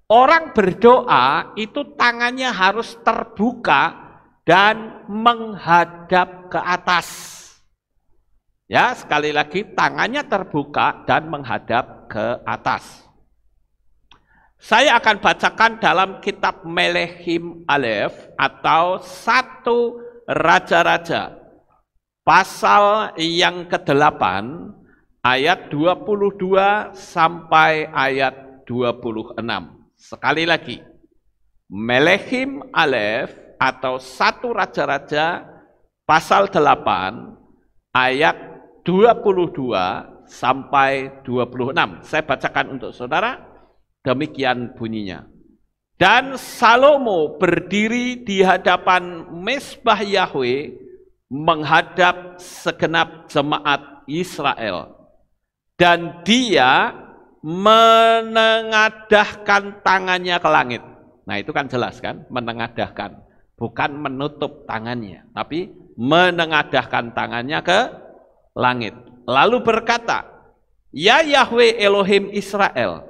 orang berdoa itu tangannya harus terbuka dan menghadap ke atas. Ya, sekali lagi tangannya terbuka dan menghadap ke atas. Saya akan bacakan dalam kitab Melehim Aleph atau 1 Raja-Raja pasal yang ke-8 ayat 22 sampai ayat 26. Sekali lagi, Melehim Aleph atau 1 Raja-Raja pasal 8 ayat 22 sampai 26. Saya bacakan untuk saudara, demikian bunyinya. Dan Salomo berdiri di hadapan Mezbah Yahweh menghadap segenap jemaat Israel. Dan dia menengadahkan tangannya ke langit. Nah itu kan jelas kan, menengadahkan. Bukan menutup tangannya, tapi menengadahkan tangannya ke langit. Lalu berkata, Ya Yahweh Elohim Israel,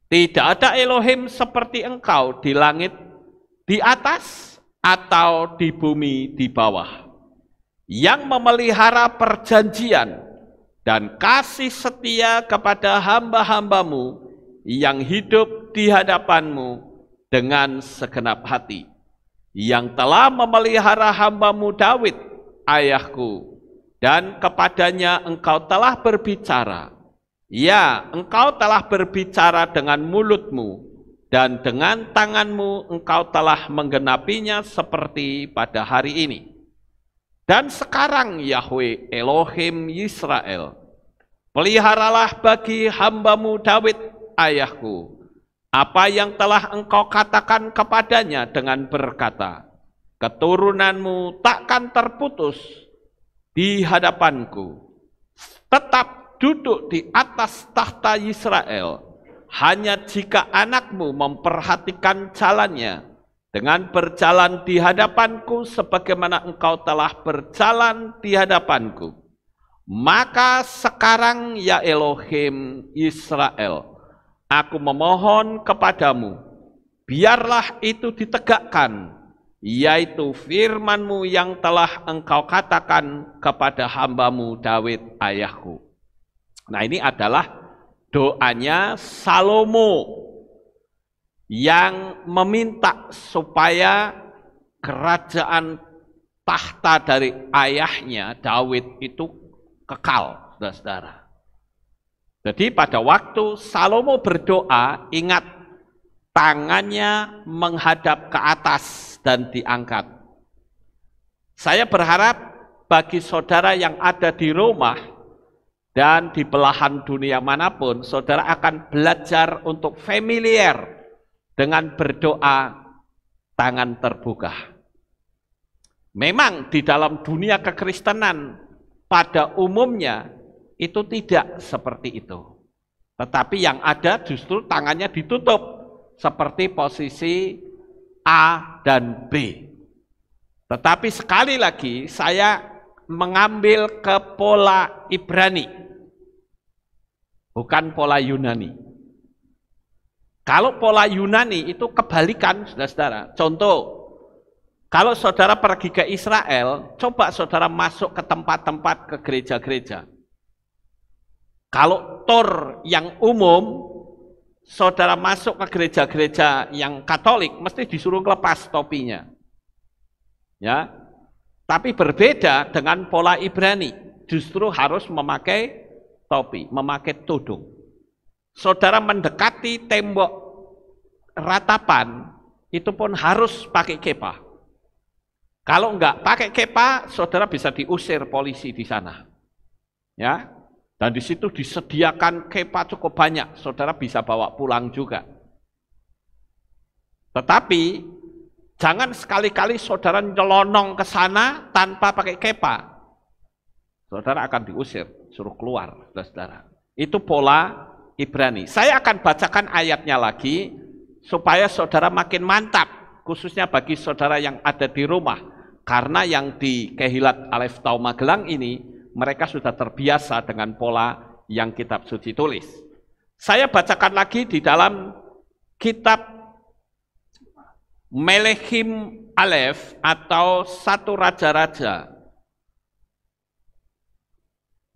tidak ada Elohim seperti engkau di langit, di atas, atau di bumi di bawah, yang memelihara perjanjian dan kasih setia kepada hamba-hambamu yang hidup di hadapanmu dengan segenap hati, yang telah memelihara hamba-Mu Daud, ayahku, dan kepadanya Engkau telah berbicara. Ya, Engkau telah berbicara dengan mulut-Mu, dan dengan tangan-Mu Engkau telah menggenapinya seperti pada hari ini. Dan sekarang Yahweh Elohim Israel, peliharalah bagi hamba-Mu Daud, ayahku, apa yang telah Engkau katakan kepadanya dengan berkata, keturunanmu takkan terputus di hadapanku, tetap duduk di atas tahta Israel, hanya jika anakmu memperhatikan jalannya, dengan berjalan di hadapanku sebagaimana engkau telah berjalan di hadapanku. Maka sekarang ya Elohim Israel, aku memohon kepadamu, biarlah itu ditegakkan, yaitu firman-Mu yang telah engkau katakan kepada hamba-Mu Daud ayahku. Nah, ini adalah doanya Salomo yang meminta supaya kerajaan tahta dari ayahnya Daud itu kekal, saudara-saudara. Jadi pada waktu Salomo berdoa, ingat tangannya menghadap ke atas dan diangkat. Saya berharap bagi saudara yang ada di rumah dan di belahan dunia manapun, saudara akan belajar untuk familiar dengan berdoa tangan terbuka. Memang di dalam dunia kekristenan pada umumnya itu tidak seperti itu. Tetapi yang ada justru tangannya ditutup seperti posisi A dan B. Tetapi sekali lagi saya mengambil ke pola Ibrani, bukan pola Yunani. Kalau pola Yunani itu kebalikan, saudara-saudara. Contoh, kalau saudara pergi ke Israel, coba saudara masuk ke tempat-tempat ke gereja-gereja. Kalau tor yang umum, saudara masuk ke gereja-gereja yang Katolik, mesti disuruh lepas topinya. Ya, tapi berbeda dengan pola Ibrani, justru harus memakai topi, memakai tudung. Saudara mendekati tembok ratapan, itu pun harus pakai kepah. Kalau enggak pakai kepah, saudara bisa diusir polisi di sana. Ya, dan di situ disediakan kepah cukup banyak, saudara bisa bawa pulang juga. Tetapi jangan sekali-kali saudara nyelonong ke sana tanpa pakai kepah. Saudara akan diusir, suruh keluar, saudara. Itu pola Ibrani. Saya akan bacakan ayatnya lagi supaya saudara makin mantap, khususnya bagi saudara yang ada di rumah. Karena yang di Kehilat Alef Tau Magelang ini, mereka sudah terbiasa dengan pola yang kitab suci tulis. Saya bacakan lagi di dalam kitab Melehim Alef atau Satu Raja-Raja.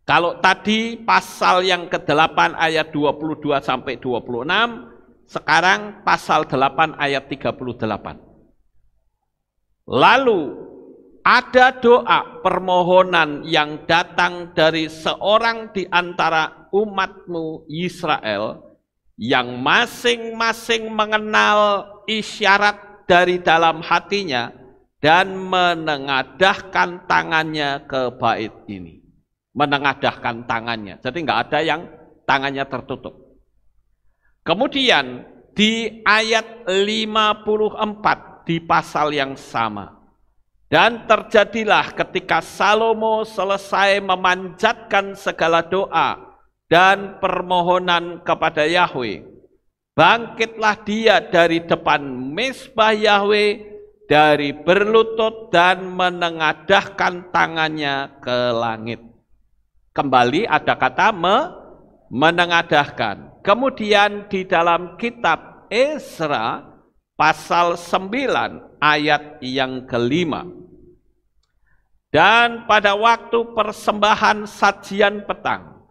Kalau tadi pasal yang ke-8 ayat 22 sampai 26, sekarang pasal 8 ayat 38. Lalu ada doa permohonan yang datang dari seorang di antara umat-Mu Israel yang masing-masing mengenal isyarat dari dalam hatinya dan menengadahkan tangannya ke bait ini. Menengadahkan tangannya, jadi nggak ada yang tangannya tertutup. Kemudian di ayat 54 di pasal yang sama, dan terjadilah ketika Salomo selesai memanjatkan segala doa dan permohonan kepada Yahweh, bangkitlah dia dari depan mezbah Yahweh, dari berlutut dan menengadahkan tangannya ke langit. Kembali ada kata menengadahkan. Kemudian di dalam kitab Ezra pasal 9 ayat yang ke-5. Dan pada waktu persembahan sajian petang,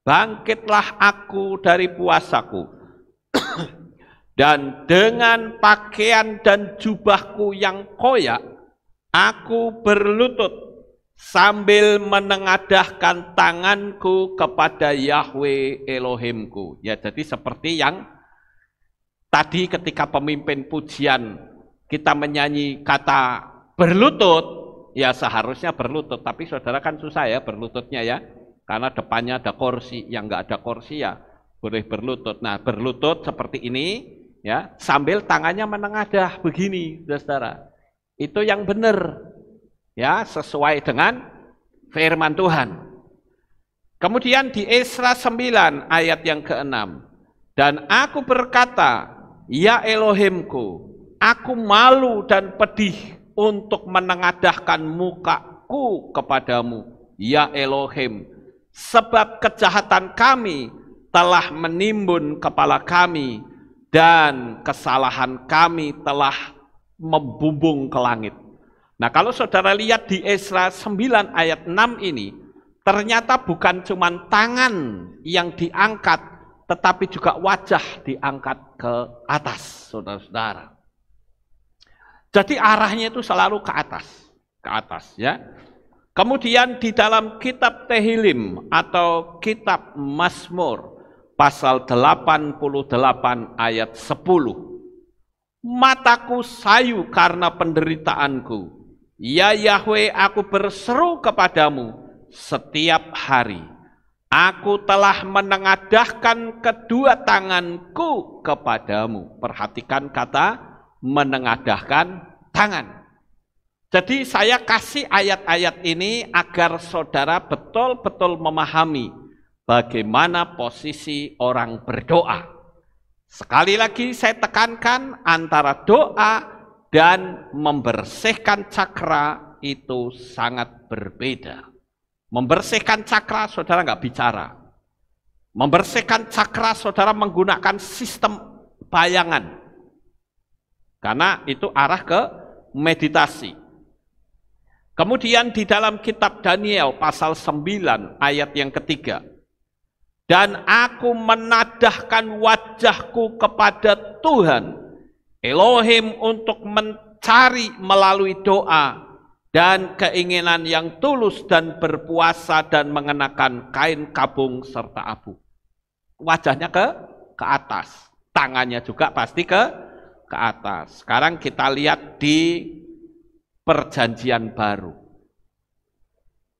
bangkitlah aku dari puasaku Dan dengan pakaian dan jubahku yang koyak, aku berlutut sambil menengadahkan tanganku kepada Yahweh Elohimku. Ya, jadi seperti yang tadi ketika pemimpin pujian kita menyanyi kata berlutut, ya seharusnya berlutut. Tapi saudara kan susah ya berlututnya ya, karena depannya ada kursi, yang nggak ada kursi ya boleh berlutut. Nah, berlutut seperti ini, ya, sambil tangannya menengadah begini, saudara. Itu yang benar, ya, sesuai dengan firman Tuhan. Kemudian di Esra 9 ayat yang ke-6, dan aku berkata, ya Elohimku, aku malu dan pedih untuk menengadahkan mukaku kepadamu, ya Elohim, sebab kejahatan kami telah menimbun kepala kami, dan kesalahan kami telah membumbung ke langit. Nah, kalau saudara lihat di Esra 9 ayat 6 ini, ternyata bukan cuma tangan yang diangkat, tetapi juga wajah diangkat ke atas, saudara-saudara. Jadi arahnya itu selalu ke atas ya. Kemudian di dalam kitab Tehilim atau kitab Mazmur, pasal 88 ayat 10. Mataku sayu karena penderitaanku. Ya Yahweh, aku berseru kepadamu setiap hari. Aku telah menengadahkan kedua tanganku kepadamu. Perhatikan kata menengadahkan tangan. Jadi saya kasih ayat-ayat ini agar saudara betul-betul memahami bagaimana posisi orang berdoa. Sekali lagi saya tekankan, antara doa dan membersihkan cakra itu sangat berbeda. Membersihkan cakra saudara nggak bicara. Membersihkan cakra saudara menggunakan sistem bayangan. Karena itu arah ke meditasi. Kemudian di dalam kitab Daniel pasal 9 ayat yang ketiga. Dan aku menadahkan wajahku kepada Tuhan Elohim untuk mencari melalui doa dan keinginan yang tulus dan berpuasa dan mengenakan kain kabung serta abu. Wajahnya ke atas, tangannya juga pasti ke atas. Sekarang kita lihat di Perjanjian Baru,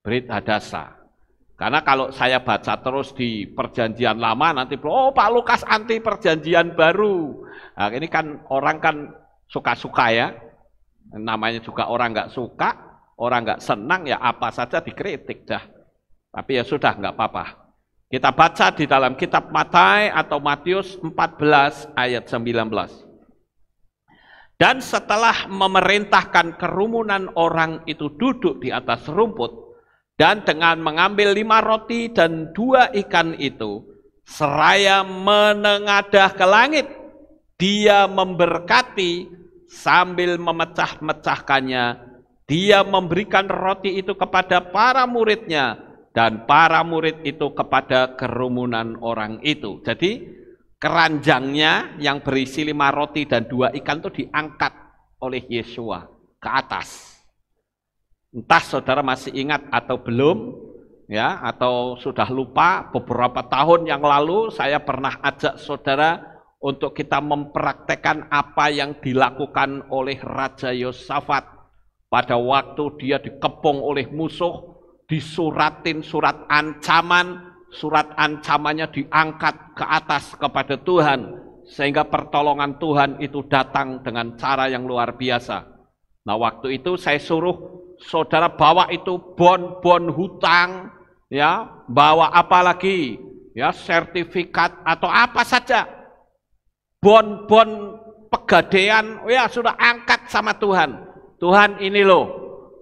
Brit Hadasa. Karena kalau saya baca terus di Perjanjian Lama nanti, oh Pak Lukas anti Perjanjian Baru. Nah, ini kan orang kan suka-suka ya. Namanya juga orang nggak suka, orang nggak senang ya apa saja dikritik dah. Tapi ya sudah nggak apa-apa. Kita baca di dalam kitab Matai atau Matius 14 ayat 19. Dan setelah memerintahkan kerumunan orang itu duduk di atas rumput, dan dengan mengambil 5 roti dan 2 ikan itu, seraya menengadah ke langit, dia memberkati sambil memecah-mecahkannya. Dia memberikan roti itu kepada para muridnya, dan para murid itu kepada kerumunan orang itu. Jadi keranjangnya yang berisi 5 roti dan 2 ikan itu diangkat oleh Yesua ke atas. Entah saudara masih ingat atau belum, ya, atau sudah lupa, beberapa tahun yang lalu saya pernah ajak saudara untuk kita mempraktekkan apa yang dilakukan oleh Raja Yosafat pada waktu dia dikepung oleh musuh, disuratin surat ancaman, surat ancamannya diangkat ke atas kepada Tuhan, sehingga pertolongan Tuhan itu datang dengan cara yang luar biasa. Nah, waktu itu saya suruh saudara bawa itu bon-bon hutang, ya, bawa apa lagi, ya, sertifikat atau apa saja, bon-bon pegadaian, ya sudah angkat sama Tuhan. Tuhan ini loh,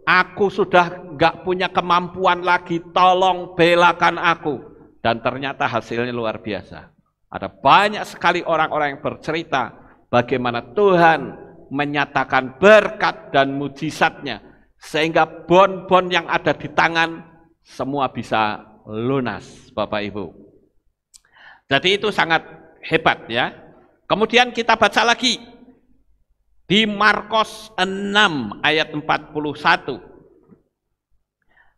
aku sudah nggak punya kemampuan lagi, tolong belakan aku. Dan ternyata hasilnya luar biasa. Ada banyak sekali orang-orang yang bercerita bagaimana Tuhan menyatakan berkat dan mujizatnya, sehingga bon-bon yang ada di tangan semua bisa lunas, Bapak Ibu. Jadi itu sangat hebat ya. Kemudian kita baca lagi di Markus 6 ayat 41.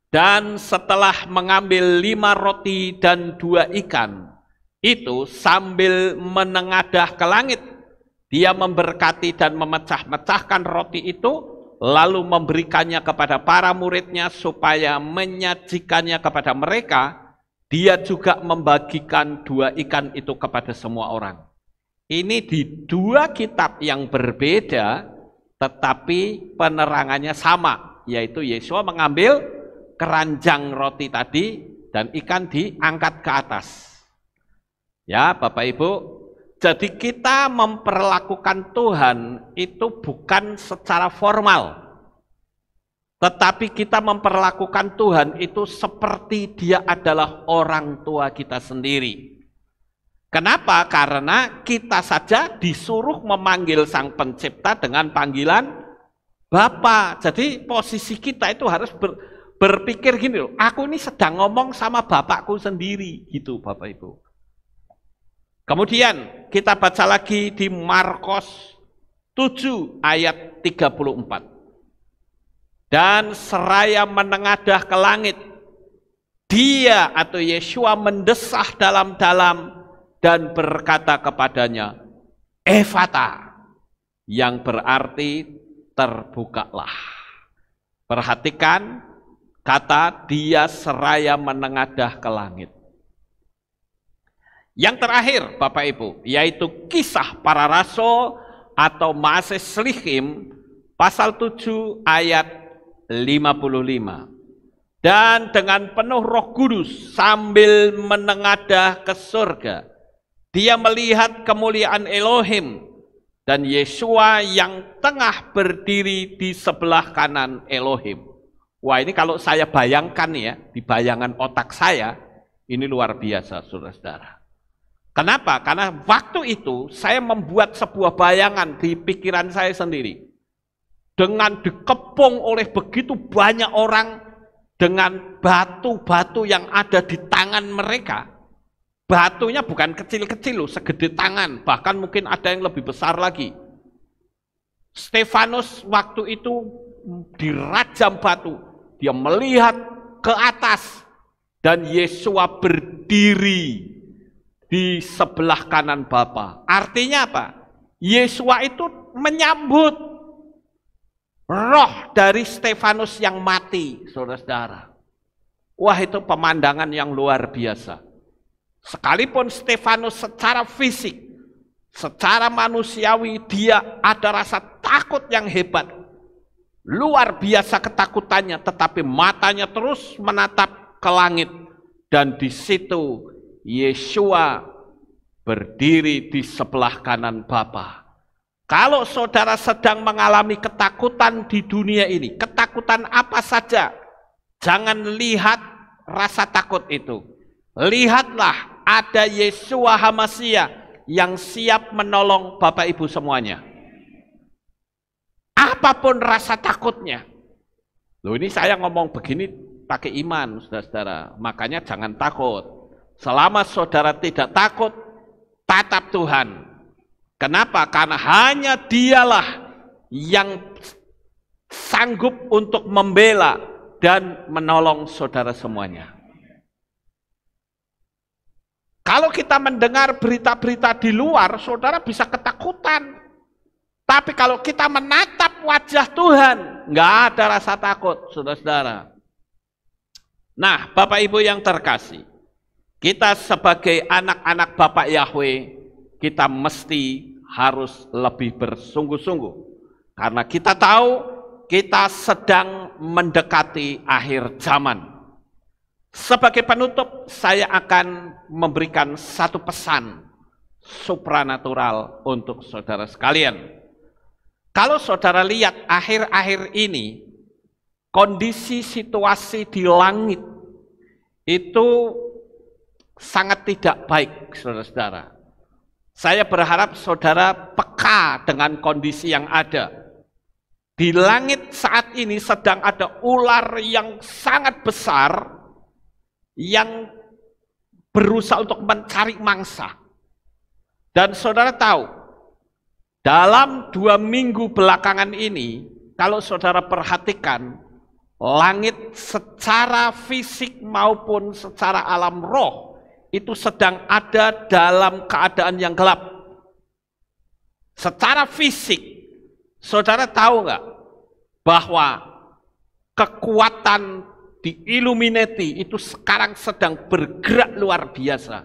Dan setelah mengambil 5 roti dan 2 ikan, itu sambil menengadah ke langit, dia memberkati dan memecah-mecahkan roti itu, lalu memberikannya kepada para muridnya supaya menyajikannya kepada mereka. Dia juga membagikan 2 ikan itu kepada semua orang. Ini di 2 kitab yang berbeda, tetapi penerangannya sama, yaitu Yesus mengambil keranjang roti tadi dan ikan diangkat ke atas. Ya, Bapak Ibu, jadi kita memperlakukan Tuhan itu bukan secara formal, tetapi kita memperlakukan Tuhan itu seperti Dia adalah orang tua kita sendiri. Kenapa? Karena kita saja disuruh memanggil Sang Pencipta dengan panggilan Bapa. Jadi posisi kita itu harus berpikir gini loh, aku ini sedang ngomong sama Bapakku sendiri, gitu Bapak Ibu. Kemudian kita baca lagi di Markus 7 ayat 34. Dan seraya menengadah ke langit, dia atau Yeshua mendesah dalam-dalam dan berkata kepadanya, Efata, yang berarti terbukalah. Perhatikan kata dia seraya menengadah ke langit. Yang terakhir Bapak Ibu, yaitu Kisah Para Rasul atau Maases Shlichim pasal 7 ayat 55. Dan dengan penuh Roh Kudus sambil menengadah ke surga, dia melihat kemuliaan Elohim dan Yeshua yang tengah berdiri di sebelah kanan Elohim. Wah, ini kalau saya bayangkan ya, di bayangan otak saya, ini luar biasa saudara-saudara. Kenapa? Karena waktu itu saya membuat sebuah bayangan di pikiran saya sendiri. Dengan dikepung oleh begitu banyak orang, dengan batu-batu yang ada di tangan mereka. Batunya bukan kecil-kecil loh, segede tangan, bahkan mungkin ada yang lebih besar lagi. Stefanus waktu itu dirajam batu, dia melihat ke atas dan Yeshua berdiri di sebelah kanan Bapa. Artinya apa? Yeshua itu menyambut roh dari Stefanus yang mati, saudara-saudara. Wah, itu pemandangan yang luar biasa. Sekalipun Stefanus secara fisik, secara manusiawi, dia ada rasa takut yang hebat. Luar biasa ketakutannya, tetapi matanya terus menatap ke langit. Dan di situ Yeshua berdiri di sebelah kanan Bapa. Kalau saudara sedang mengalami ketakutan di dunia ini, ketakutan apa saja, jangan lihat rasa takut itu. Lihatlah ada Yeshua HaMashiach yang siap menolong Bapak Ibu semuanya. Apapun rasa takutnya. Loh, ini saya ngomong begini pakai iman, saudara-saudara. Makanya jangan takut. Selama saudara tidak takut, tatap Tuhan. Kenapa? Karena hanya Dialah yang sanggup untuk membela dan menolong saudara semuanya. Kalau kita mendengar berita-berita di luar, saudara bisa ketakutan. Tapi kalau kita menatap wajah Tuhan, nggak ada rasa takut, saudara-saudara. Nah, Bapak Ibu yang terkasih, kita sebagai anak-anak Bapak Yahweh, kita mesti harus lebih bersungguh-sungguh. Karena kita tahu kita sedang mendekati akhir zaman. Sebagai penutup, saya akan memberikan satu pesan supranatural untuk saudara sekalian. Kalau saudara lihat akhir-akhir ini, kondisi situasi di langit itu sangat tidak baik, saudara-saudara. Saya berharap saudara peka dengan kondisi yang ada. Di langit saat ini sedang ada ular yang sangat besar yang berusaha untuk mencari mangsa. Dan saudara tahu, Dalam 2 minggu belakangan ini, kalau saudara perhatikan, langit secara fisik maupun secara alam roh itu sedang ada dalam keadaan yang gelap. Secara fisik, saudara tahu nggak bahwa kekuatan di Illuminati itu sekarang sedang bergerak luar biasa.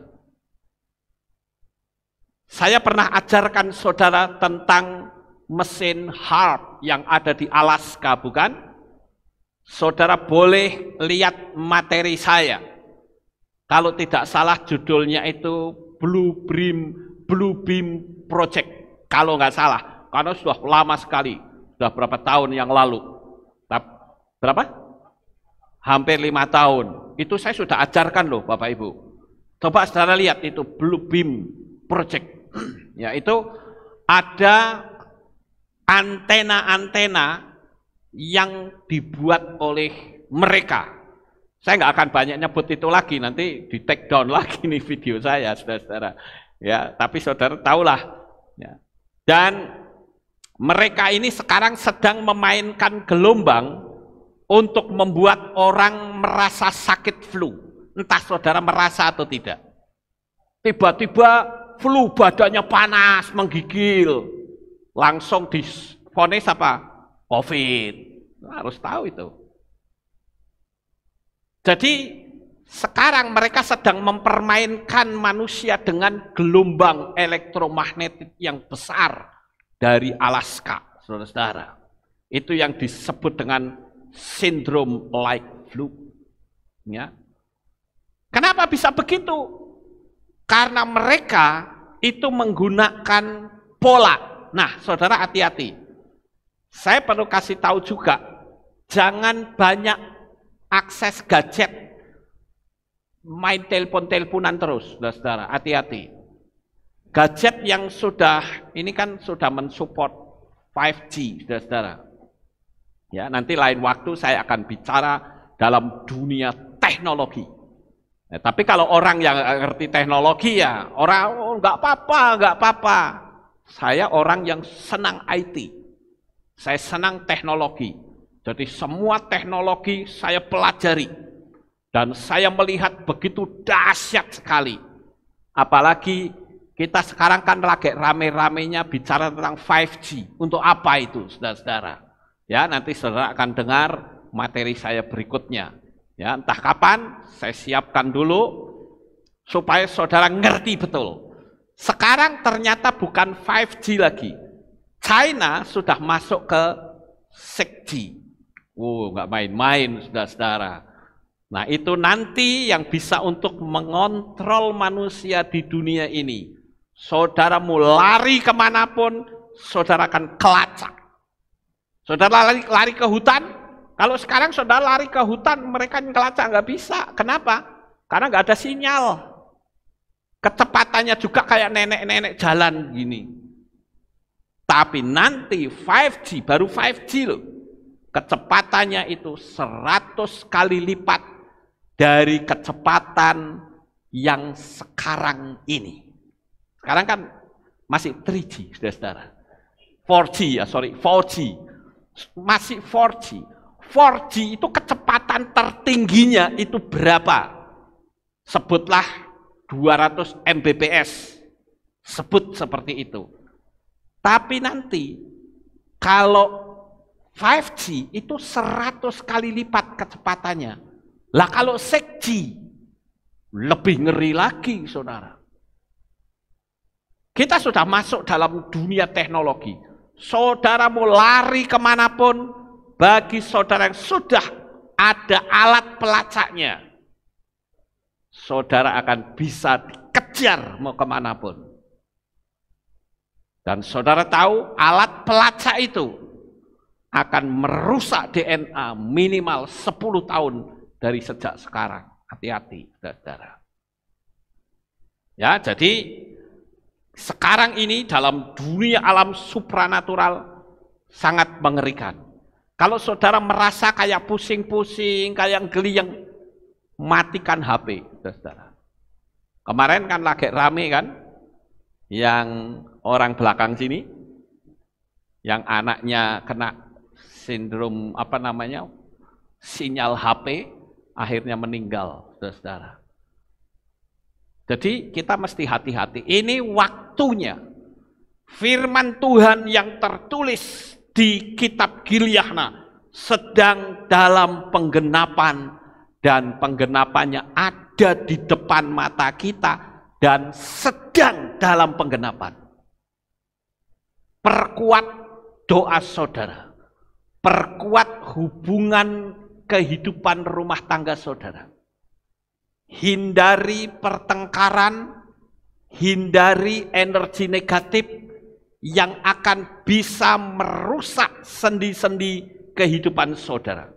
Saya pernah ajarkan saudara tentang mesin HAARP yang ada di Alaska, bukan? Saudara boleh lihat materi saya. Kalau tidak salah judulnya itu Blue Beam Project. Kalau nggak salah, karena sudah lama sekali, sudah berapa tahun yang lalu. Berapa? Hampir 5 tahun. Itu saya sudah ajarkan loh Bapak Ibu. Coba saudara lihat itu Blue Beam Project. Yaitu ada antena-antena yang dibuat oleh mereka. Saya nggak akan banyak nyebut itu lagi, nanti di take down lagi nih video saya, saudara-saudara. Ya, tapi saudara tahulah. Ya. Dan mereka ini sekarang sedang memainkan gelombang untuk membuat orang merasa sakit flu. Entah saudara merasa atau tidak. Tiba-tiba flu, badannya panas, menggigil, langsung divonis apa? COVID. Harus tahu itu. Jadi sekarang mereka sedang mempermainkan manusia dengan gelombang elektromagnetik yang besar dari Alaska, saudara-saudara. Itu yang disebut dengan sindrom like flu. Ya. Kenapa bisa begitu? Karena mereka itu menggunakan pola. Nah, saudara hati-hati. Saya perlu kasih tahu juga, jangan banyak akses gadget, main telepon-teleponan terus, saudara. Hati-hati. Gadget yang ini kan sudah mensupport 5G, saudara. Ya, nanti lain waktu saya akan bicara dalam dunia teknologi. Ya, tapi kalau orang yang ngerti teknologi ya, orang nggak apa-apa. Saya orang yang senang IT. Saya senang teknologi. Jadi semua teknologi saya pelajari. Dan saya melihat begitu dahsyat sekali. Apalagi kita sekarang kan lagi rame-ramenya bicara tentang 5G. Untuk apa itu, saudara-saudara? Ya, nanti saudara akan dengar materi saya berikutnya. Ya, entah kapan, saya siapkan dulu supaya saudara ngerti betul. Sekarang ternyata bukan 5G lagi. China sudah masuk ke 6G. Nggak main-main, saudara-saudara. Nah, itu nanti yang bisa untuk mengontrol manusia di dunia ini. Saudara mau lari kemanapun, saudara akan kelacak. Saudara lari ke hutan, kalau sekarang saudara lari ke hutan, mereka ngelacak nggak bisa. Kenapa? Karena nggak ada sinyal. Kecepatannya juga kayak nenek-nenek jalan gini. Tapi nanti 5G, baru 5G loh. Kecepatannya itu 100 kali lipat dari kecepatan yang sekarang ini. Sekarang kan masih 3G, saudara-saudara. 4G. Masih 4G. 4G itu kecepatan tertingginya itu berapa? Sebutlah 200 Mbps. Sebut seperti itu. Tapi nanti kalau 5G itu 100 kali lipat kecepatannya. Lah kalau 6G lebih ngeri lagi, saudara. Kita sudah masuk dalam dunia teknologi. Saudara mau lari kemanapun, bagi saudara yang sudah ada alat pelacaknya, saudara akan bisa dikejar mau kemanapun. Dan saudara tahu alat pelacak itu akan merusak DNA minimal 10 tahun dari sejak sekarang. Hati-hati, saudara. Ya, jadi sekarang ini dalam dunia alam supranatural sangat mengerikan. Kalau saudara merasa kayak pusing-pusing, kayak geliyang, matikan HP, saudara. Kemarin kan lagi rame kan, yang orang belakang sini, yang anaknya kena sindrom apa namanya, sinyal HP, akhirnya meninggal, saudara. Jadi kita mesti hati-hati. Ini waktunya firman Tuhan yang tertulis di kitab Gilyahna sedang dalam penggenapan, dan penggenapannya ada di depan mata kita dan sedang dalam penggenapan. Perkuat doa saudara, perkuat hubungan kehidupan rumah tangga saudara. Hindari pertengkaran, hindari energi negatif yang akan bisa merusak sendi-sendi kehidupan saudara.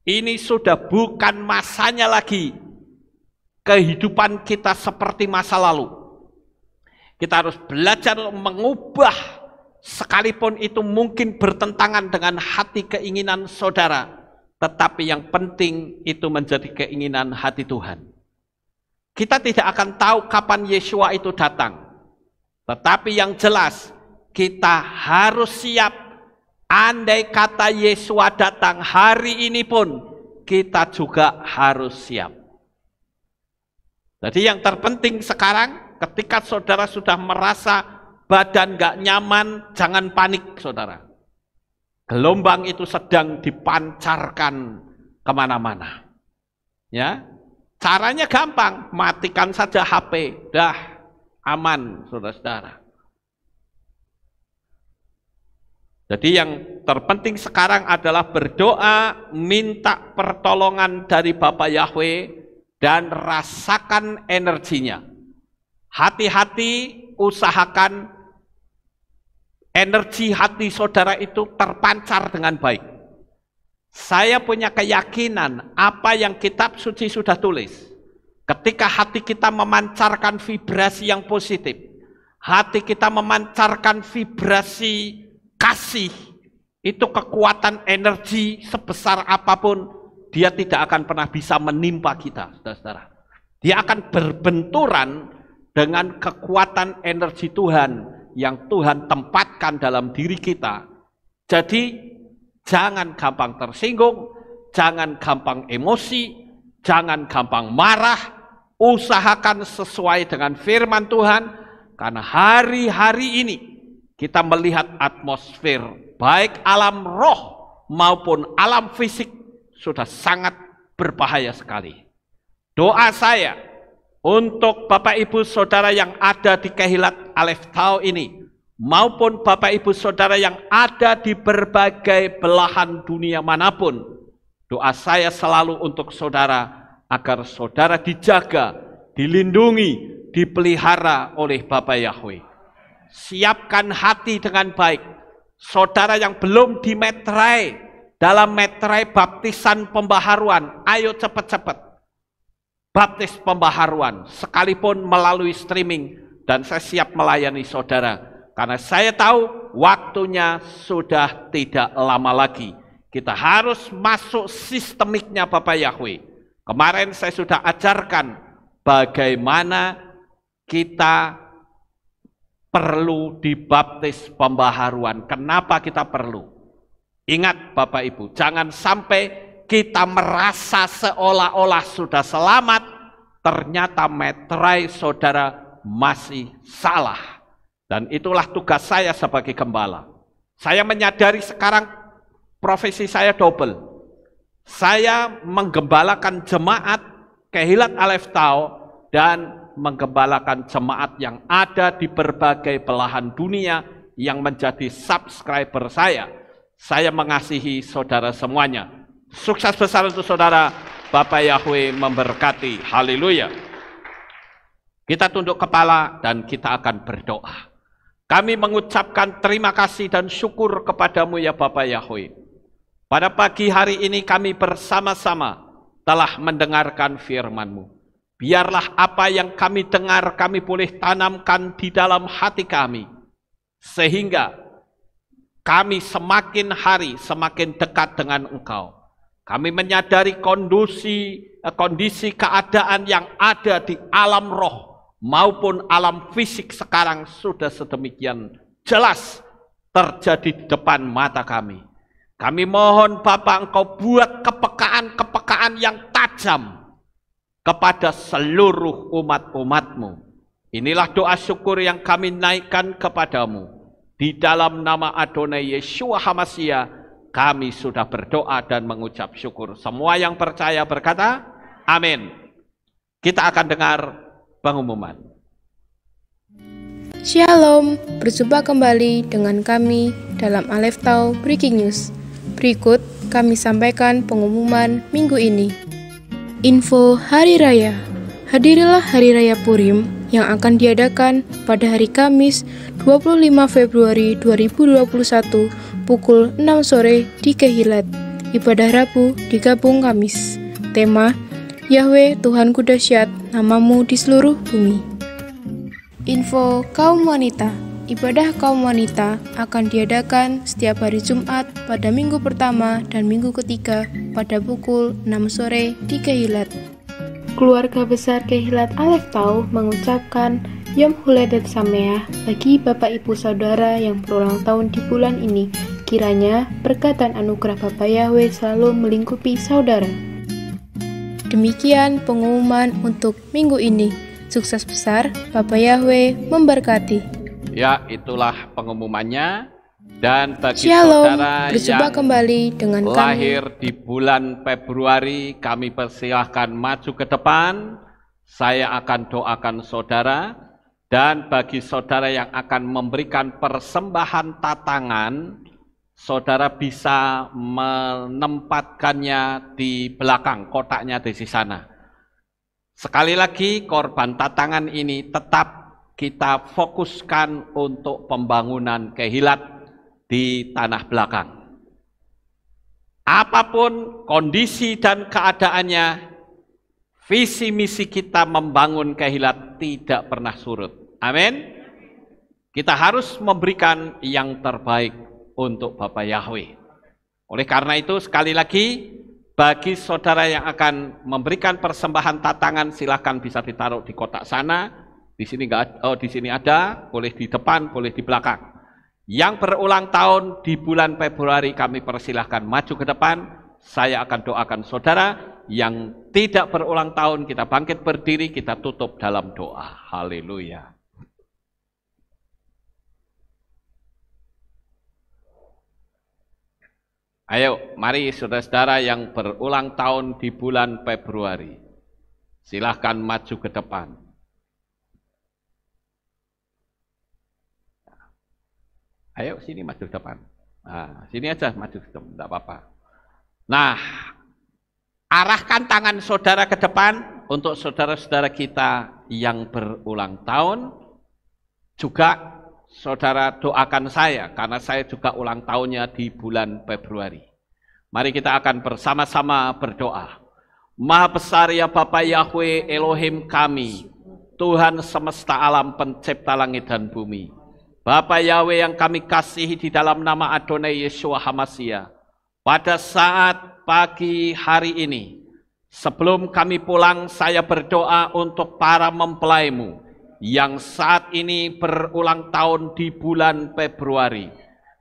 Ini sudah bukan masanya lagi kehidupan kita seperti masa lalu. Kita harus belajar mengubah, sekalipun itu mungkin bertentangan dengan hati keinginan saudara, tetapi yang penting itu menjadi keinginan hati Tuhan. Kita tidak akan tahu kapan Yeshua itu datang, tetapi yang jelas kita harus siap. Andai kata Yeshua datang hari ini pun, kita juga harus siap. Jadi yang terpenting sekarang, ketika saudara sudah merasa badan gak nyaman, jangan panik saudara. Gelombang itu sedang dipancarkan kemana-mana. Ya, caranya gampang, matikan saja HP, dah aman saudara-saudara. Jadi yang terpenting sekarang adalah berdoa, minta pertolongan dari Bapa Yahweh, dan rasakan energinya. Hati-hati, usahakan energi hati saudara itu terpancar dengan baik. Saya punya keyakinan apa yang kitab suci sudah tulis. Ketika hati kita memancarkan vibrasi yang positif, hati kita memancarkan vibrasi kasih, itu kekuatan energi sebesar apapun, dia tidak akan pernah bisa menimpa kita, saudara-saudara. Dia akan berbenturan dengan kekuatan energi Tuhan yang Tuhan tempatkan dalam diri kita. Jadi, jangan gampang tersinggung, jangan gampang emosi, jangan gampang marah, usahakan sesuai dengan firman Tuhan, karena hari-hari ini kita melihat atmosfer, baik alam roh maupun alam fisik, sudah sangat berbahaya sekali. Doa saya untuk Bapak Ibu Saudara yang ada di Kehilat Aleph Tau ini, maupun Bapak Ibu Saudara yang ada di berbagai belahan dunia manapun, doa saya selalu untuk saudara, agar saudara dijaga, dilindungi, dipelihara oleh Bapa Yahweh. Siapkan hati dengan baik. Saudara yang belum dimeterai dalam meterai baptisan pembaharuan, ayo cepat-cepat baptis pembaharuan, sekalipun melalui streaming, dan saya siap melayani saudara, karena saya tahu waktunya sudah tidak lama lagi. Kita harus masuk sistemiknya Bapa Yahweh. Kemarin saya sudah ajarkan bagaimana kita perlu dibaptis pembaharuan. Kenapa kita perlu? Ingat Bapak Ibu, jangan sampai kita merasa seolah-olah sudah selamat, ternyata meterai saudara masih salah. Dan itulah tugas saya sebagai gembala. Saya menyadari sekarang profesi saya double. Saya menggembalakan jemaat Kehilat Aleph Tau dan menggembalakan jemaat yang ada di berbagai belahan dunia yang menjadi subscriber saya. Saya mengasihi saudara semuanya. Sukses besar untuk saudara. Bapak Yahweh memberkati. Haleluya. Kita tunduk kepala dan kita akan berdoa. Kami mengucapkan terima kasih dan syukur kepadamu ya Bapak Yahweh. Pada pagi hari ini kami bersama-sama telah mendengarkan firman-Mu. Biarlah apa yang kami dengar kami boleh tanamkan di dalam hati kami. Sehingga kami semakin hari semakin dekat dengan Engkau. Kami menyadari kondisi keadaan yang ada di alam roh maupun alam fisik sekarang sudah sedemikian jelas terjadi di depan mata kami. Kami mohon Bapa, Engkau buat kepekaan-kepekaan yang tajam kepada seluruh umat-umat-Mu. Inilah doa syukur yang kami naikkan kepadamu. Di dalam nama Adonai Yeshua HaMashiach, kami sudah berdoa dan mengucap syukur. Semua yang percaya berkata, amin. Kita akan dengar pengumuman. Shalom, berjumpa kembali dengan kami dalam Aleph Tau Breaking News. Berikut kami sampaikan pengumuman minggu ini. Info Hari Raya. Hadirilah Hari Raya Purim yang akan diadakan pada hari Kamis 25 Februari 2021 pukul 6 sore di Kehilat. Ibadah Rabu digabung Kamis. Tema, Yahweh Tuhanku dahsyat, namamu di seluruh bumi. Info Kaum Wanita. Ibadah kaum wanita akan diadakan setiap hari Jumat pada minggu pertama dan minggu ketiga pada pukul 6 sore di Kehilat. Keluarga besar Kehilat Aleph Tau mengucapkan Yom Huledet Sameah bagi Bapak Ibu Saudara yang berulang tahun di bulan ini. Kiranya berkat dan anugerah Bapa Yahweh selalu melingkupi saudara. Demikian pengumuman untuk minggu ini. Sukses besar, Bapa Yahweh memberkati. Ya, itulah pengumumannya. Dan bagi Shalom, saudara berjumpa yang kembali dengan lahir di bulan Februari, kami persilahkan maju ke depan. Saya akan doakan saudara. Dan bagi saudara yang akan memberikan persembahan tatangan, saudara bisa menempatkannya di belakang, kotaknya di sana. Sekali lagi, korban tatangan ini tetap kita fokuskan untuk pembangunan Kehilat di tanah belakang. Apapun kondisi dan keadaannya, visi misi kita membangun Kehilat tidak pernah surut. Amin. Kita harus memberikan yang terbaik untuk Bapa Yahweh. Oleh karena itu, sekali lagi, bagi saudara yang akan memberikan persembahan tatangan, silahkan bisa ditaruh di kotak sana. Di sini di sini ada, boleh di depan, boleh di belakang. Yang berulang tahun di bulan Februari kami persilahkan maju ke depan. Saya akan doakan saudara. Yang tidak berulang tahun kita bangkit berdiri, kita tutup dalam doa. Haleluya. Ayo, mari saudara-saudara yang berulang tahun di bulan Februari. Silahkan maju ke depan. Ayo sini maju ke depan. Nah, sini aja maju ke depan, tidak apa-apa. Nah, arahkan tangan saudara ke depan untuk saudara-saudara kita yang berulang tahun. Juga saudara doakan saya, karena saya juga ulang tahunnya di bulan Februari. Mari kita akan bersama-sama berdoa. Maha besar ya Bapa Yahweh Elohim kami, Tuhan semesta alam pencipta langit dan bumi. Bapa Yahweh yang kami kasihi di dalam nama Adonai Yeshua HaMashiach, pada saat pagi hari ini, sebelum kami pulang, saya berdoa untuk para mempelaimu yang saat ini berulang tahun di bulan Februari.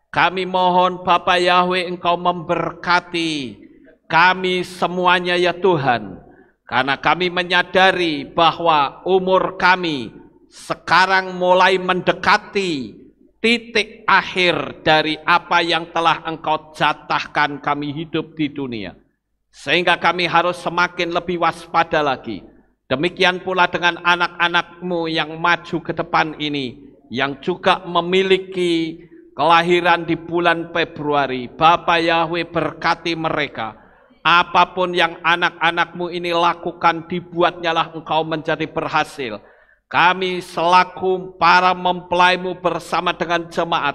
Kami mohon Bapa Yahweh Engkau memberkati kami semuanya ya Tuhan, karena kami menyadari bahwa umur kami sekarang mulai mendekati titik akhir dari apa yang telah Engkau jatahkan kami hidup di dunia. Sehingga kami harus semakin lebih waspada lagi. Demikian pula dengan anak-anak-Mu yang maju ke depan ini, yang juga memiliki kelahiran di bulan Februari. Bapa Yahweh berkati mereka. Apapun yang anak-anak-Mu ini lakukan, dibuatnyalah Engkau menjadi berhasil. Kami selaku para mempelai-Mu bersama dengan jemaat,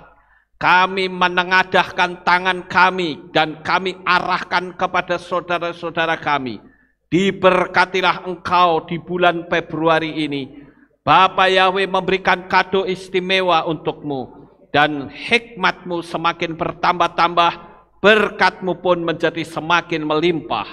kami menengadahkan tangan kami dan kami arahkan kepada saudara-saudara kami. Diberkatilah Engkau di bulan Februari ini. Bapa Yahweh memberikan kado istimewa untuk-Mu, dan hikmat-Mu semakin bertambah-tambah, berkat-Mu pun menjadi semakin melimpah.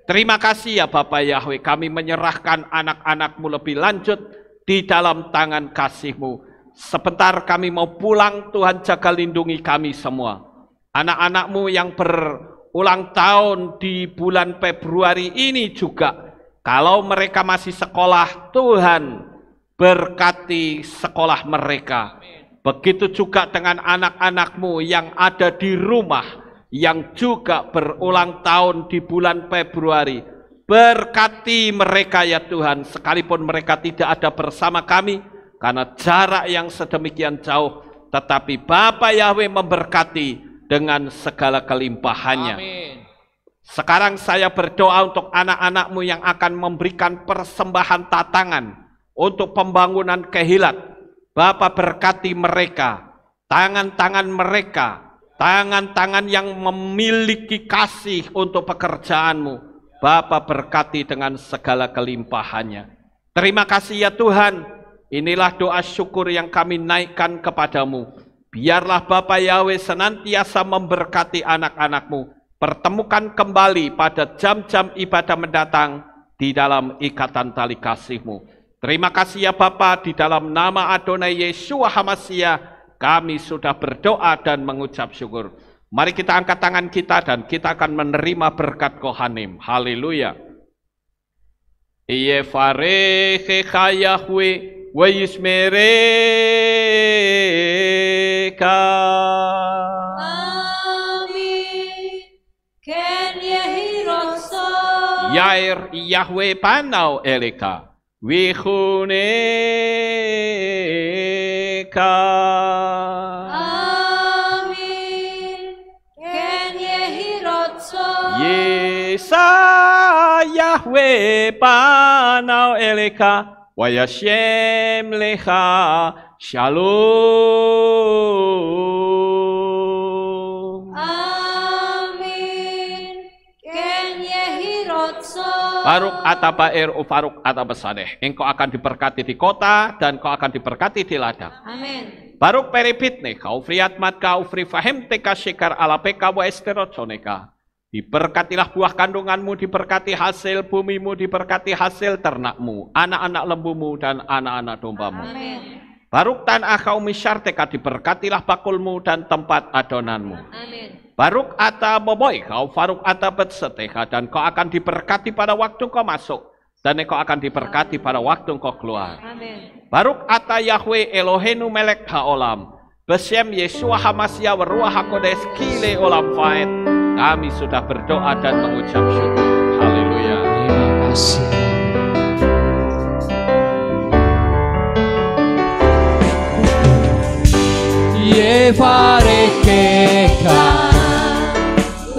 Terima kasih ya Bapa Yahweh, kami menyerahkan anak-anak-Mu lebih lanjut di dalam tangan kasih-Mu. sebentar kami mau pulang, Tuhan jaga lindungi kami semua. Anak-anak-Mu yang berulang tahun di bulan Februari ini juga, kalau mereka masih sekolah, Tuhan berkati sekolah mereka. Begitu juga dengan anak-anak-Mu yang ada di rumah, yang juga berulang tahun di bulan Februari. Berkati mereka ya Tuhan, sekalipun mereka tidak ada bersama kami, karena jarak yang sedemikian jauh, tetapi Bapa Yahweh memberkati dengan segala kelimpahannya. Amin. Sekarang saya berdoa untuk anak-anak-Mu yang akan memberikan persembahan tatangan untuk pembangunan Kehilat. Bapa berkati mereka, tangan-tangan mereka, tangan-tangan yang memiliki kasih untuk pekerjaan-Mu. Bapa berkati dengan segala kelimpahannya. Terima kasih ya Tuhan, inilah doa syukur yang kami naikkan kepadamu. Biarlah Bapa Yahweh senantiasa memberkati anak-anak-Mu. Pertemukan kembali pada jam-jam ibadah mendatang di dalam ikatan tali kasih-Mu. Terima kasih ya Bapa, di dalam nama Adonai Yeshua HaMashiach kami sudah berdoa dan mengucap syukur. Mari kita angkat tangan kita dan kita akan menerima berkat Kohanim. Haleluya. Yevarechecha Yahweh wa yismereka. Amin. Ken yehi rokso. Yair Yahweh panau eleka. Wihuneka. Amin. Ken yehi rokso. Yesa Yahweh panau eleka. Wayashem lecha. Shalom. Amin. Ken yehi rokso. Baruk atabair ufaruk atabasadeh. Engkau akan diberkati di kota dan kau akan diberkati di ladang. Amin. Baruk peripitne kau friat mat kau fri fahem teka shikar alapeka wa esterotroneka. Diberkatilah buah kandunganmu, diberkati hasil bumimu, diberkati hasil ternakmu, anak-anak lembumu dan anak-anak dombamu. Amin. Baruk tanah kau misyarteka, diberkatilah bakulmu dan tempat adonanmu. Amin. Baruk ata boboy kau faruk ata betseteka, dan kau akan diberkati pada waktu kau masuk, dan kau akan diberkati pada waktu kau keluar. Amin. Baruk ata Yahweh Elohenu melek haolam, besem Yeshua HaMashiach Ruach HaKodes kile olam faed. Kami sudah berdoa dan mengucap syukur. Haleluya. Terima kasih. Yevarechecha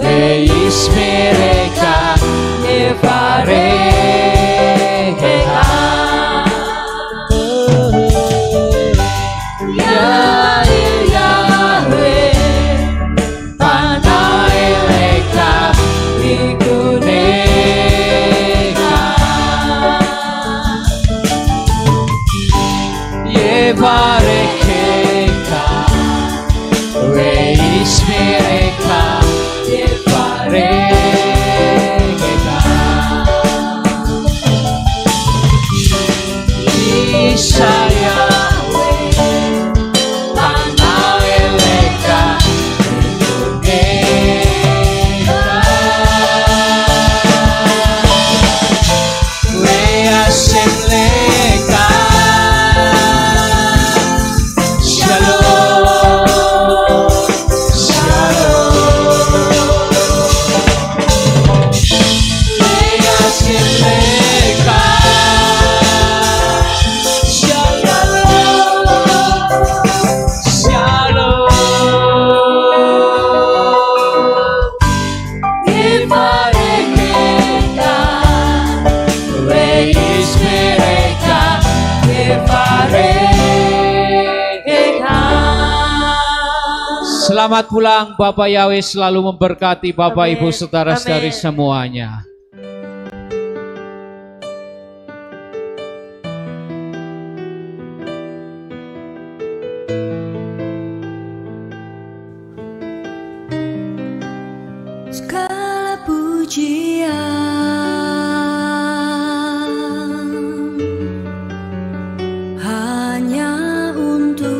ve'yismereka. Yevarechecha. Yair Yahweh panau eleka. Wihuneka. Yevarechecha ve'yismereka. Yevarechecha. Yisaya panau eleka. Wihuneka. We'ashem leka. Shalom. Shalom. We'ashem leka. Shalom. Shalom. Yevarechecha ve'yismereka. Yevarechecha. Selamat pulang, Bapak Yahweh selalu memberkati Bapak Amin. Ibu saudara-saudari Amin. semuanya. Segala pujian hanya untuk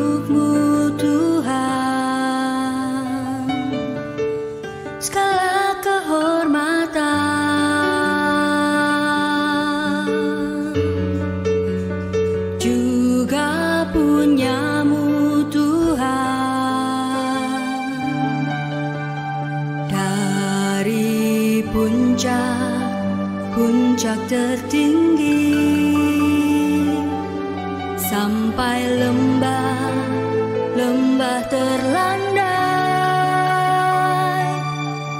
puncak tertinggi, sampai lembah terlandai.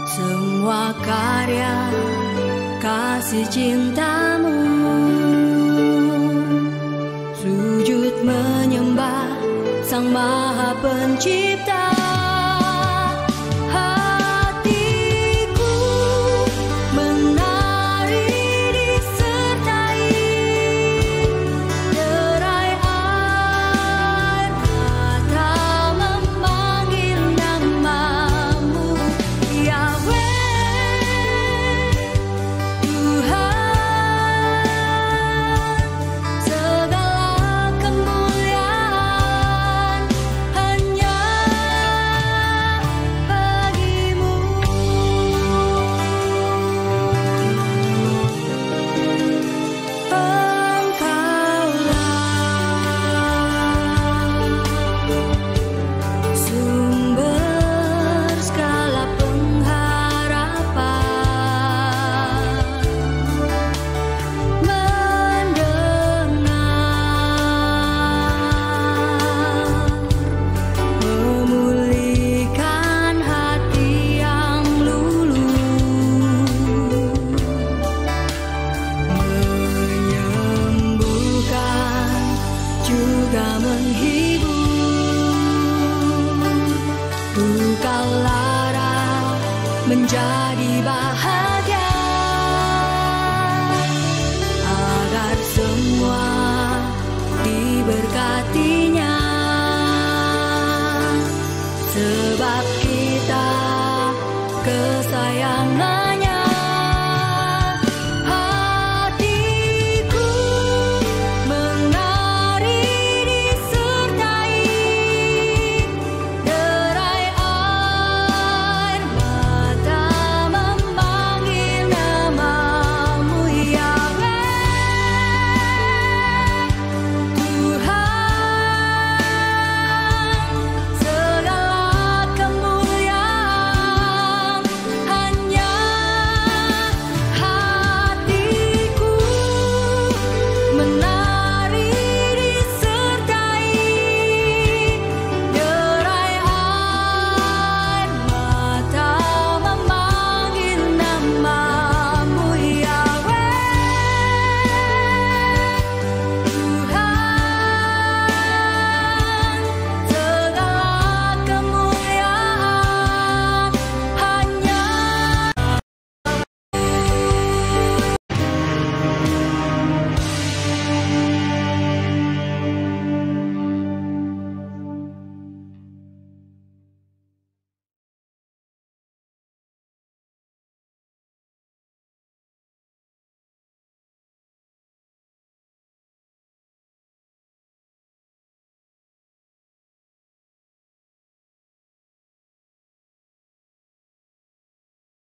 Semua karya kasih cintamu, sujud menyembah Sang Maha Pencipta. Menjadi